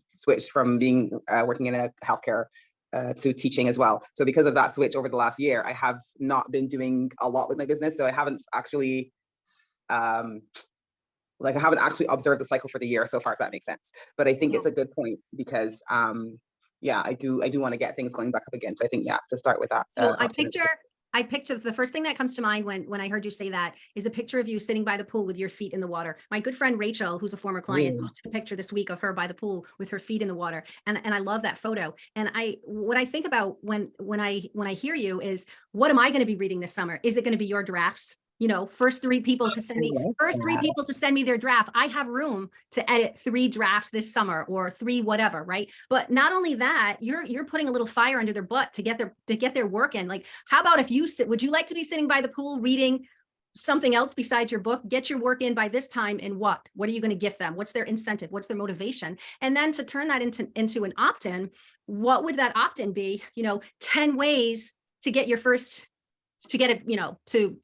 switched from being working in a healthcare to teaching as well. So because of that switch over the last year, I have not been doing a lot with my business. So I haven't actually observed the cycle for the year so far, if that makes sense. But I think it's a good point because yeah, I do want to get things going back up again. So I think, yeah, to start with that. So I picture the first thing that comes to mind when I heard you say that is a picture of you sitting by the pool with your feet in the water. My good friend Rachel, who's a former client, posted a picture this week of her by the pool with her feet in the water, and I love that photo. And what I think about when I hear you is, what am I going to be reading this summer? Is it going to be your drafts? first three people to send me, their draft. I have room to edit 3 drafts this summer or 3 whatever, right? But not only that, you're putting a little fire under their butt to get their work in. Like, how about if would you like to be sitting by the pool reading something else besides your book? Get your work in by this time, and what are you going to gift them? What's their incentive? What's their motivation? And then to turn that into an opt-in, what would that opt-in be? 10 ways to get your first, to get it,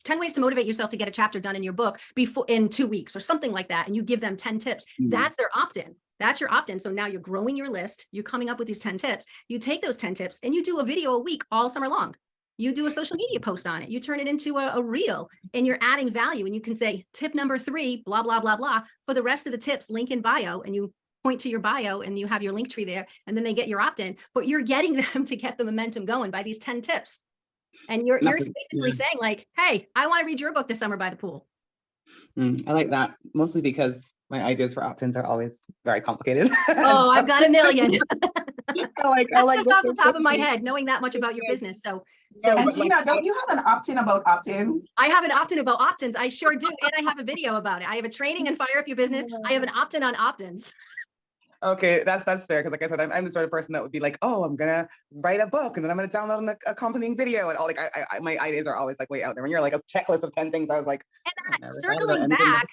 10 ways to motivate yourself to get a chapter done in your book in 2 weeks or something like that. And you give them 10 tips. That's their opt-in. That's your opt-in. So now you're growing your list. You're coming up with these 10 tips. You take those 10 tips and you do a video a week all summer long. You do a social media post on it. You turn it into a reel, and you're adding value. And you can say tip number 3, blah, blah, blah, blah. For the rest of the tips, link in bio, and you point to your bio and you have your link tree there, and then they get your opt-in, but you're getting them to get the momentum going by these 10 tips. And you're basically saying like, hey, I want to read your book this summer by the pool. I like that, mostly because my ideas for opt-ins are always very complicated. Oh, I've got a million. I like just off the top of my head, knowing that much about your business. And Gina, don't you have an opt-in about opt-ins? I have an opt-in about opt-ins. I sure do. And I have a video about it. I have a training and Fire Up Your Business. I have an opt-in on opt-ins. Okay, that's fair. Because like I said, I'm the sort of person that would be like, oh, I'm gonna write a book and then I'm gonna download an accompanying video, and all like my ideas are always like way out there. When you're like a checklist of 10 things, I was like, and that,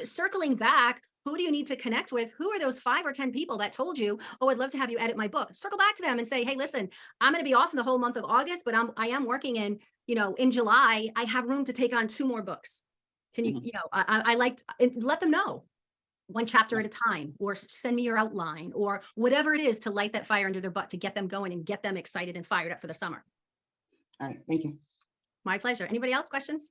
circling back, who do you need to connect with? Who are those 5 or 10 people that told you, oh, I'd love to have you edit my book? Circle back to them and say, hey, listen, I'm going to be off in the whole month of August, but I am working in July. I have room to take on 2 more books. Can you, I like, let them know. 1 chapter at a time, or send me your outline, or whatever it is to light that fire under their butt to get them going and get them excited and fired up for the summer. all right, thank you. My pleasure. Anybody else questions?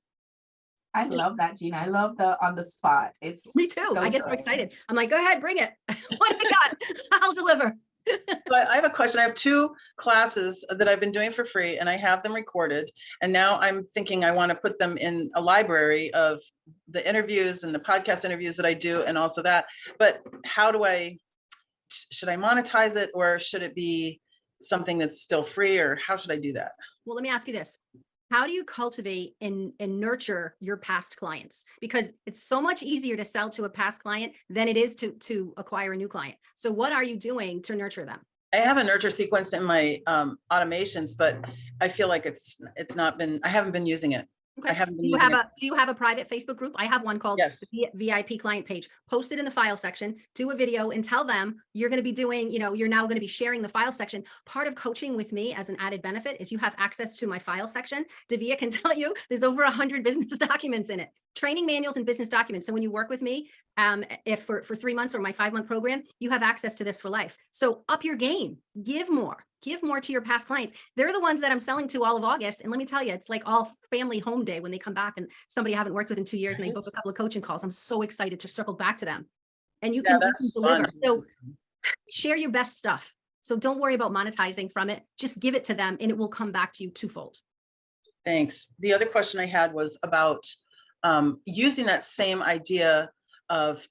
I love that, Gina. I love the on the spot. It's Me too. I get so excited. I'm like, go ahead, bring it. What I got, I'll deliver. But I have a question. I have 2 classes that I've been doing for free, and I have them recorded. And now I'm thinking I want to put them in a library of the interviews and the podcast interviews that I do, and also that. But how do should I monetize it, or should it be something that's still free, or how should I do that? Well, let me ask you this. How do you cultivate and nurture your past clients? Because it's so much easier to sell to a past client than it is to acquire a new client. So what are you doing to nurture them? I have a nurture sequence in my automations, but I feel like I haven't been using it. Okay. I haven't been Do you have a private Facebook group? I have one called the VIP client page. Post it in the file section, do a video and tell them you're going to be doing, you're now going to be sharing the file section. Part of coaching with me as an added benefit is you have access to my file section. Davia can tell you there's over 100 business documents in it, training manuals and business documents. So when you work with me, if for 3 months or my 5-month program, you have access to this for life. So up your game, give more to your past clients. They're the ones that I'm selling to all of August. And let me tell you, it's like all family home day when they come back and somebody I haven't worked with in 2 years and they book a couple of coaching calls. I'm so excited to circle back to them. And you can deliver. So share your best stuff. So don't worry about monetizing from it. Just give it to them and it will come back to you twofold. Thanks. The other question I had was about using that same idea of,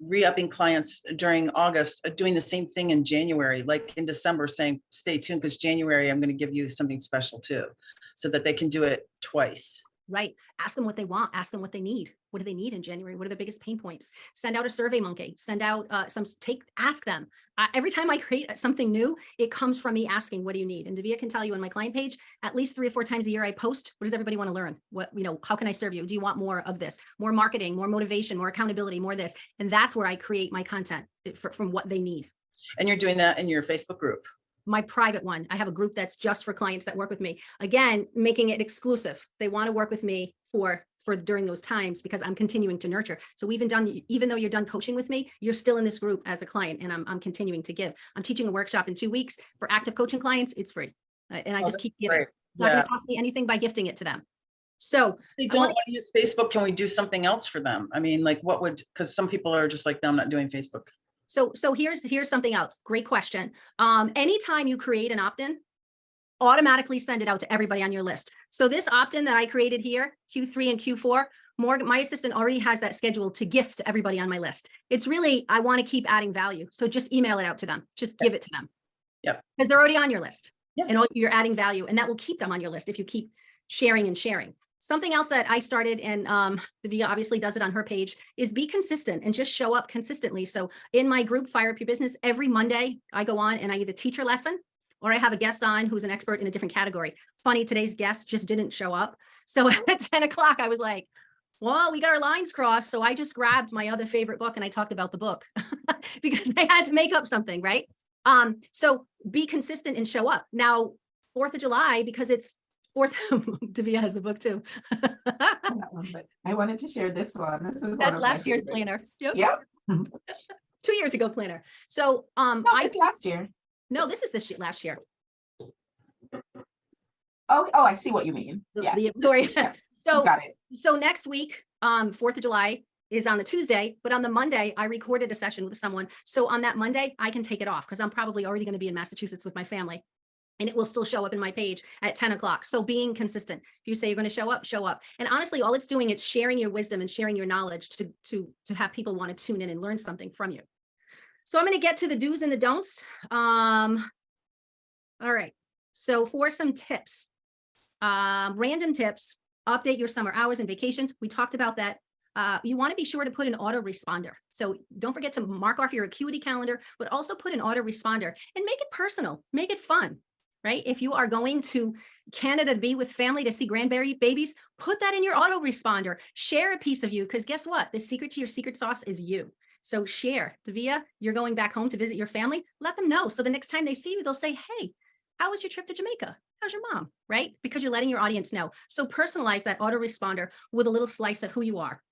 re-upping clients during August, doing the same thing in January, like in December, saying, stay tuned, because January, I'm going to give you something special too, so that they can do it twice. Right. Ask them what they want. Ask them what they need. What do they need in January? What are the biggest pain points? Send out a survey monkey. Send out ask them. Every time I create something new, it comes from me asking, what do you need? And Davia can tell you on my client page, at least 3 or 4 times a year, I post, what does everybody want to learn? What, how can I serve you? Do you want more of this? More marketing, more motivation, more accountability, more this. And that's where I create my content from what they need. And you're doing that in your Facebook group? My private one. I have a group that's just for clients that work with me. Again, making it exclusive. They want to work with me for during those times because I'm continuing to nurture. So even though you're done coaching with me, you're still in this group as a client, and I'm continuing to give. I'm teaching a workshop in 2 weeks for active coaching clients. It's free. And I just keep giving. It's not going to cost me anything by gifting it to them. So if they don't want to use Facebook, can we do something else for them? I mean, like because some people are just like, no, I'm not doing Facebook. So here's something else. Great question. Anytime you create an opt-in, automatically send it out to everybody on your list. So this opt-in that I created here, Q3 and Q4, my assistant already has that scheduled to gift to everybody on my list. It's really, I want to keep adding value. So just email it out to them. Just give it to them. Yep. Because they're already on your list. Yep. And you're adding value, and that will keep them on your list if you keep sharing and sharing. Something else that I started, and Davia obviously does it on her page, is be consistent and just show up consistently. So in my group, Fire Up Your Business, every Monday I go on and I either teach a lesson or I have a guest on who's an expert in a different category. Funny, today's guest just didn't show up. So at 10 o'clock, I was like, well, we got our lines crossed. So I just grabbed my other favorite book and I talked about the book because I had to make up something, right? So be consistent and show up. Now, 4th of July, because it's 4th, Davia has the book too. That one, but I wanted to share this one. This is one That's of my last year's favorites. planner. Yep. Yep. 2 years ago planner. So No, it's last year. no, this is this last year. Oh, I see what you mean. Yeah, The Victoria. Yeah. So got it. so next week, 4th of July is on the Tuesday, but on the Monday, I recorded a session with someone. So on that Monday, I can take it off because I'm probably already going to be in Massachusetts with my family. And it will still show up in my page at 10 o'clock. So being consistent. If you say you're going to show up, show up. And honestly, all it's doing is sharing your wisdom and sharing your knowledge to have people want to tune in and learn something from you. So I'm going to get to the do's and the don'ts. All right. So for some tips, random tips, update your summer hours and vacations. We talked about that. You want to be sure to put an autoresponder. So don't forget to mark off your Acuity calendar, but also put an autoresponder and make it personal, make it fun. Right? If you are going to Canada to be with family to see grandbabies, put that in your autoresponder. Share a piece of you, because guess what? The secret to your secret sauce is you. So share. Davia, you're going back home to visit your family. Let them know. So the next time they see you, they'll say, hey, how was your trip to Jamaica? How's your mom? Right? Because you're letting your audience know. So personalize that autoresponder with a little slice of who you are.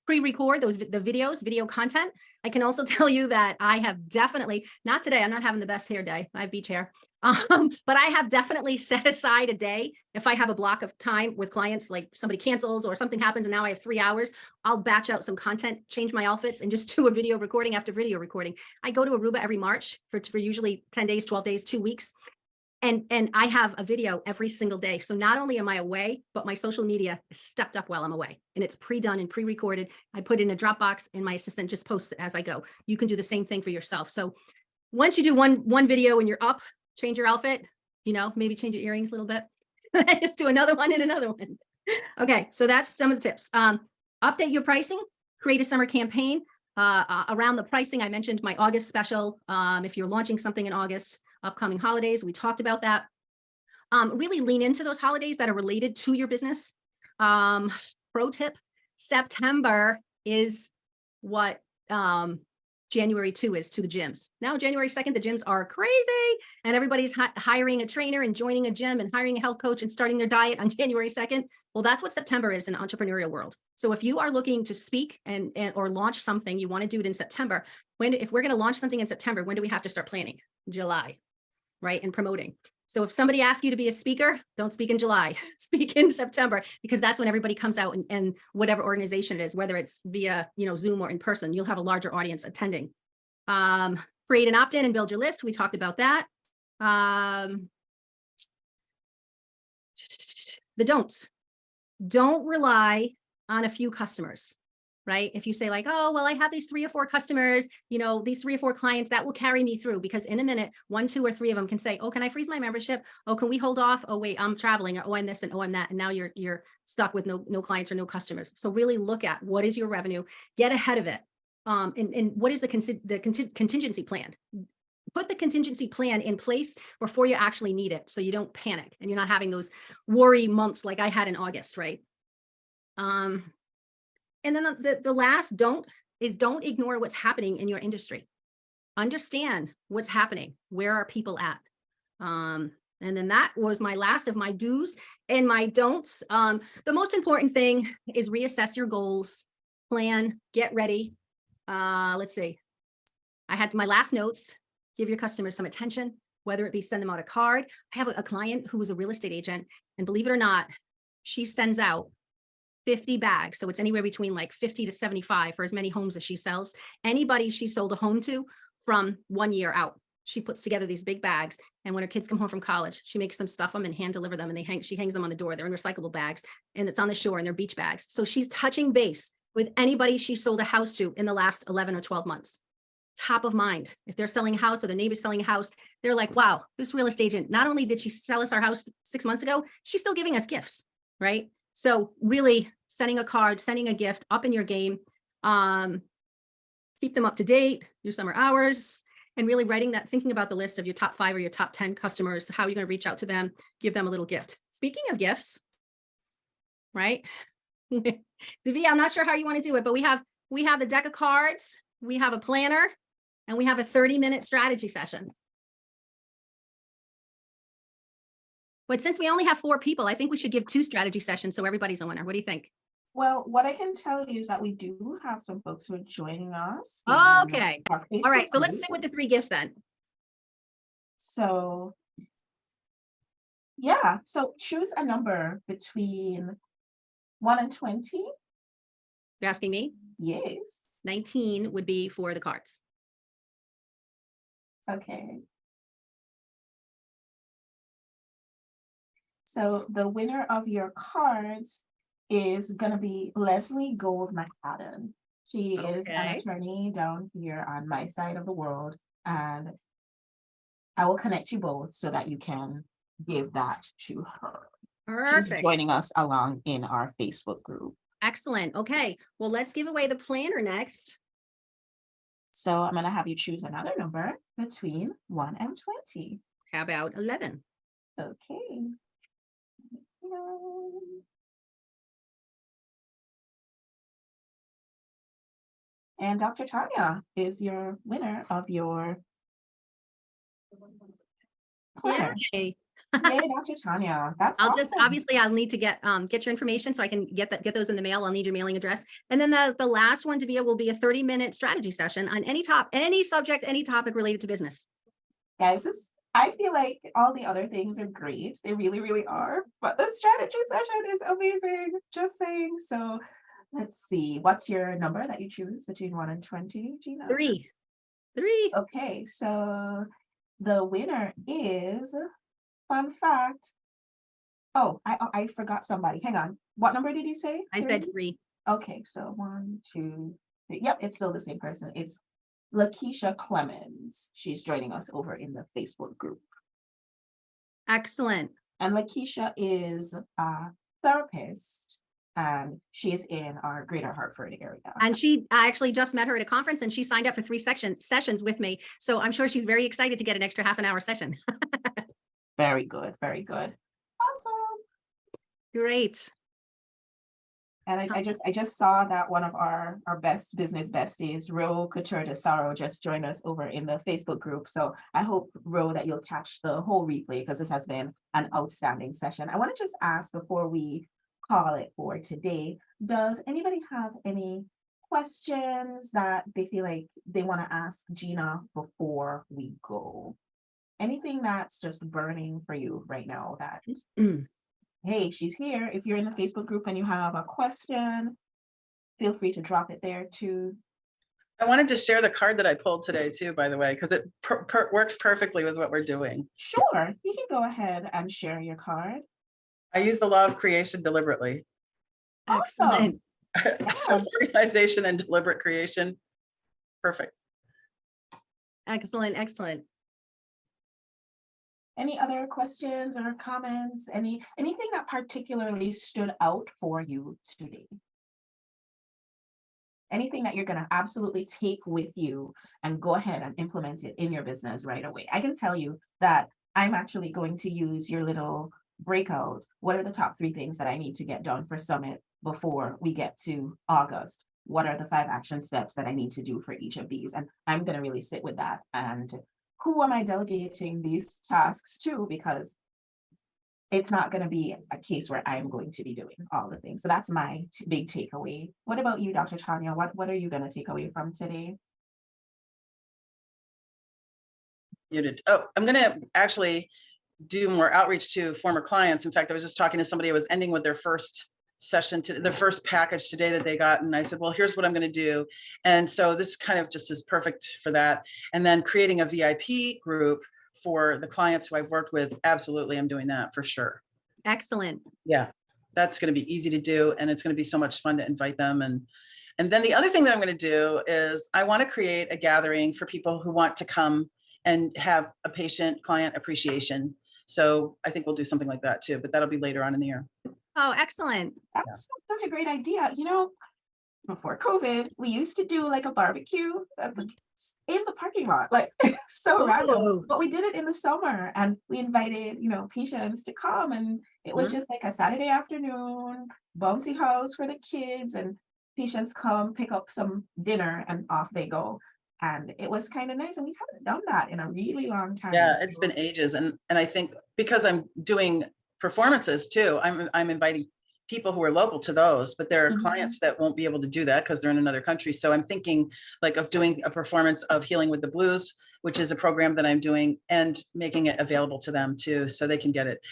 Pre-record the videos, video content. I can also tell you that I have definitely, not today, I'm not having the best hair day. I have beach hair. But I have definitely set aside a day. If I have a block of time with clients, like somebody cancels or something happens and now I have 3 hours, I'll batch out some content, change my outfits, and just do a video recording after video recording. I go to Aruba every March for usually 10 days, 12 days, 2 weeks. And I have a video every single day. So not only am I away, but my social media is stepped up while I'm away. And it's pre-done and pre-recorded. I put in a Dropbox and my assistant just posts it as I go. You can do the same thing for yourself. So once you do one video and you're up, change your outfit, maybe change your earrings a little bit. Just do another one and another one. Okay, so that's some of the tips. Update your pricing, create a summer campaign around the pricing. I mentioned my August special. If you're launching something in August, upcoming holidays, we talked about that. Really lean into those holidays that are related to your business. Pro tip, September is what January 2 is to the gyms. Now, January 2nd, the gyms are crazy and everybody's hiring a trainer and joining a gym and hiring a health coach and starting their diet on January 2nd. Well, that's what September is in the entrepreneurial world. So if you are looking to speak and or launch something, you want to do it in September. If we're going to launch something in September, when do we have to start planning? July, right? And promoting. So if somebody asks you to be a speaker, don't speak in July, speak in September, because that's when everybody comes out and whatever organization it is, whether it's via, Zoom or in person, you'll have a larger audience attending. Create an opt-in and build your list. We talked about that. The don'ts. Don't rely on a few customers. Right? If you say like, oh, well, I have these 3 or 4 customers, these 3 or 4 clients that will carry me through, because in a minute, 1, 2, or 3 of them can say, oh, can I freeze my membership? Oh, can we hold off? Oh, wait, I'm traveling. Oh, I'm this and oh, I'm that. And now you're stuck with no clients or no customers. So really look at what is your revenue, get ahead of it. And what is the contingency plan? Put the contingency plan in place before you actually need it. So you don't panic and you're not having those worry months like I had in August, right? And then the last don't ignore what's happening in your industry. Understand what's happening. Where are people at? And then that was my last of my do's and my don'ts. The most important thing is reassess your goals, plan, get ready. Let's see. I had my last notes. Give your customers some attention, whether it be send them out a card. I have a client who was a real estate agent, and believe it or not, she sends out 50 bags. So it's anywhere between like 50 to 75 for as many homes as she sells. Anybody she sold a home to from 1 year out, she puts together these big bags. And when her kids come home from college, she makes them stuff them and hand deliver them. And she hangs them on the door. They're in recyclable bags and it's on the shore and they're beach bags. So she's touching base with anybody she sold a house to in the last 11 or 12 months. Top of mind. If they're selling a house or their neighbor's selling a house, they're like, wow, this real estate agent, not only did she sell us our house 6 months ago, she's still giving us gifts. right? So really sending a card, sending a gift, up in your game, keep them up to date, your summer hours, and really writing that, thinking about the list of your top 5 or your top 10 customers, how you're going to reach out to them, give them a little gift. Speaking of gifts, right? Davia, I'm not sure how you want to do it, but we have the deck of cards, we have a planner, and we have a 30-minute strategy session. But since we only have 4 people, I think we should give 2 strategy sessions so everybody's a winner. What do you think? Well, what I can tell you is that we do have some folks who are joining us. in Okay. our All right. Facebook So let's group. stick with the 3 gifts then. So, yeah, so choose a number between 1 and 20. You're asking me? Yes. 19 would be for the cards. Okay. So the winner of your cards is gonna be Leslie Gold McAdam. She is an Okay. attorney down here on my side of the world, and I will connect you both so that you can give that to her. She's Perfect. joining us along in our Facebook group. Excellent. Okay. Well, let's give away the planner next. So I'm gonna have you choose another number between 1 and 20. How about 11? Okay. And Dr. Tanya is your winner of your planner. Yay. Yay, Dr. Tanya. That's I'll awesome. just, obviously I'll need to get your information so I can get those in the mail. I'll need your mailing address. And then the last one, Davia, will be a 30-minute strategy session on any subject, any topic related to business. Guys, I feel like all the other things are great. They really, really are. But the strategy session is amazing. Just saying. So let's see. What's your number that you choose between 1 and 20, Gina? 3. Okay, so the winner is, fun fact. Oh, I forgot somebody. Hang on. What number did you say? I said 3. Okay, so 1, 2, 3. Yep, it's still the same person. It's Lakeisha Clemens. She's joining us over in the Facebook group. Excellent. And Lakeisha is a therapist, and she is in our greater Hartford area. And I actually just met her at a conference, and she signed up for 3 sessions with me. So I'm sure she's very excited to get an extra half-an-hour session. Very good, very good. Awesome. Great. And I just saw that one of our best business besties, Ro Couture de Sorrow, just joined us over in the Facebook group. So I hope, Ro, that you'll catch the whole replay because this has been an outstanding session. I want to just ask before we call it for today, does anybody have any questions that they feel like they want to ask Gina before we go? Anything that's just burning for you right now that hey, she's here. If you're in the Facebook group and you have a question, feel free to drop it there too. I wanted to share the card that I pulled today too, by the way, because it works perfectly with what we're doing. Sure, you can go ahead and share your card. I use the law of creation deliberately. Awesome. So organization and deliberate creation. Perfect. Excellent. Excellent. Any other questions or comments? Anything that particularly stood out for you today? Anything that you're going to absolutely take with you and go ahead and implement it in your business right away? I can tell you that I'm actually going to use your little breakout. What are the top 3 things that I need to get done for Summit before we get to August? What are the 5 action steps that I need to do for each of these? And I'm going to really sit with that. And who am I delegating these tasks to? Because it's not going to be a case where I'm going to be doing all the things. So that's my big takeaway. What about you, Dr. Tanya? What are you going to take away from today? Oh, I'm going to actually do more outreach to former clients. In fact, I was just talking to somebody who was ending with their first session to their first package today that they got. And I said, well, here's what I'm going to do. And so this kind of just is perfect for that. And then creating a VIP group for the clients who I've worked with. Absolutely. I'm doing that for sure. Excellent. Yeah, that's going to be easy to do. And it's going to be so much fun to invite them. And then the other thing that I'm going to do is I want to create a gathering for people who want to come and have a patient client appreciation. So I think we'll do something like that too, but that'll be later on in the year. Oh, excellent. That's such a great idea. Before COVID, we used to do like a barbecue in the parking lot, like so random. Ooh. But we did it in the summer and we invited, patients to come, and it was Mhm. just like a Saturday afternoon, bouncy house for the kids, and patients come pick up some dinner and off they go. And it was kind of nice. And we haven't done that in a really long time. Yeah, it's So been ages. And I think because I'm doing performances too, I'm inviting people who are local to those, but there are Mhm. clients that won't be able to do that because they're in another country. So I'm thinking like of doing a performance of Healing with the Blues, which is a program that I'm doing, and making it available to them too, so they can get it.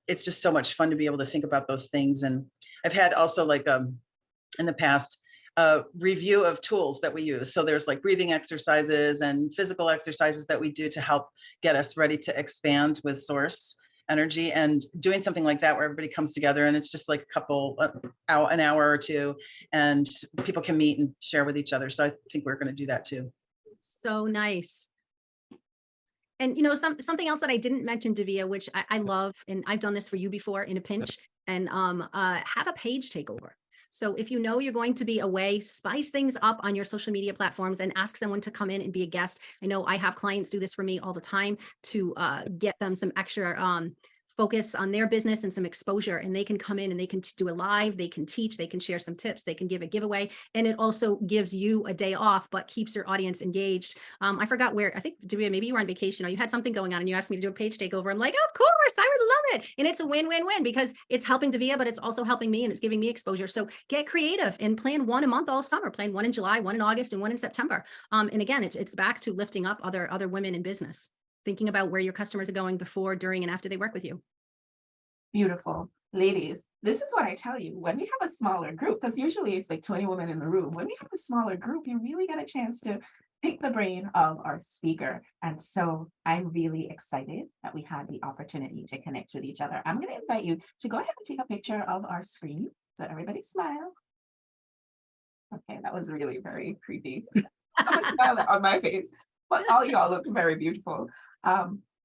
It's just so much fun to be able to think about those things. And I've had also like in the past review of tools that we use. So there's like breathing exercises and physical exercises that we do to help get us ready to expand with source energy, and doing something like that where everybody comes together and it's just like a couple an hour or two, and people can meet and share with each other. So I think we're going to do that too. So nice. And something else that I didn't mention, Davia, which I love, and I've done this for you before in a pinch, and have a page takeover. So if you're going to be away, spice things up on your social media platforms and ask someone to come in and be a guest. I know I have clients do this for me all the time to get them some extra focus on their business and some exposure, and they can come in and they can do a live, they can teach, they can share some tips, they can give a giveaway, and it also gives you a day off but keeps your audience engaged. I forgot where, I think, Davia, maybe you were on vacation or you had something going on and you asked me to do a page takeover. I'm like, of course, I would love it. And it's a win-win-win because it's helping Davia, but it's also helping me and it's giving me exposure. So get creative and plan one a month all summer, plan one in July, one in August, and one in September. And again, it's back to lifting up other women in business, thinking about where your customers are going before, during, and after they work with you. Beautiful. Ladies, this is what I tell you. When we have a smaller group, because usually it's like 20 women in the room, when we have a smaller group, you really get a chance to pick the brain of our speaker. And so I'm really excited that we had the opportunity to connect with each other. I'm going to invite you to go ahead and take a picture of our screen. So everybody smile. Okay, that was really very creepy. I'm smiling on my face, but all y'all look very beautiful.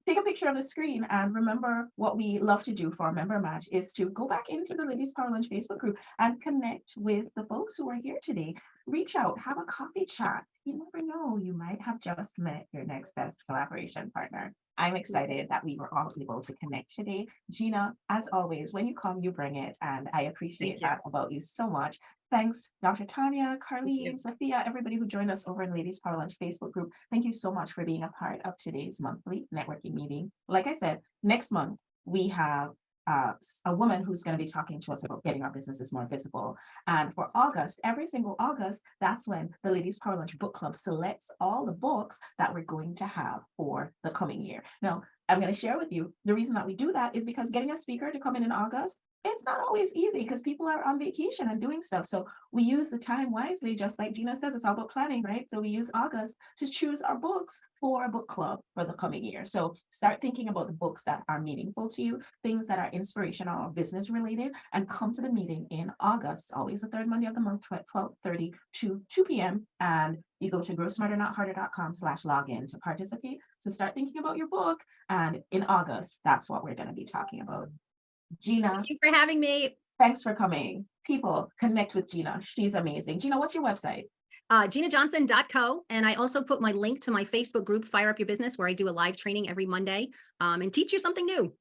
Take a picture of the screen, and remember, what we love to do for our member match is to go back into the Ladies Power Lunch Facebook group and connect with the folks who are here today. Reach out, have a coffee chat. You never know, you might have just met your next best collaboration partner. I'm excited that we were all able to connect today. Gina, as always, when you come, you bring it, and I appreciate that about you so much. Thanks, Dr. Tanya, Carleen, Sophia, everybody who joined us over in Ladies Power Lunch Facebook group. Thank you so much for being a part of today's monthly networking meeting. Like I said, next month, we have a woman who's going to be talking to us about getting our businesses more visible. And for August, every single August, that's when the Ladies Power Lunch Book Club selects all the books that we're going to have for the coming year. Now, I'm going to share with you, the reason that we do that is because getting a speaker to come in August, it's not always easy because people are on vacation and doing stuff. So we use the time wisely, just like Gina says, it's all about planning, right? So we use August to choose our books for a book club for the coming year. So start thinking about the books that are meaningful to you, things that are inspirational or business related, and come to the meeting in August. It's always the third Monday of the month, 12:30 to 2 p.m. And you go to growsmarternotharder.com/login to participate. So start thinking about your book. And in August, that's what we're going to be talking about. Gina, Thank you for having me. thanks for coming. People, connect with Gina. She's amazing. Gina, what's your website? GinaJohnson.co. And I also put my link to my Facebook group, Fire Up Your Business, where I do a live training every Monday and teach you something new.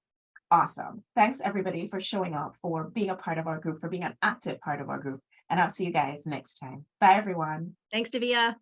Awesome. Thanks everybody for showing up, for being a part of our group, for being an active part of our group. And I'll see you guys next time. Bye, everyone. Thanks, Davia.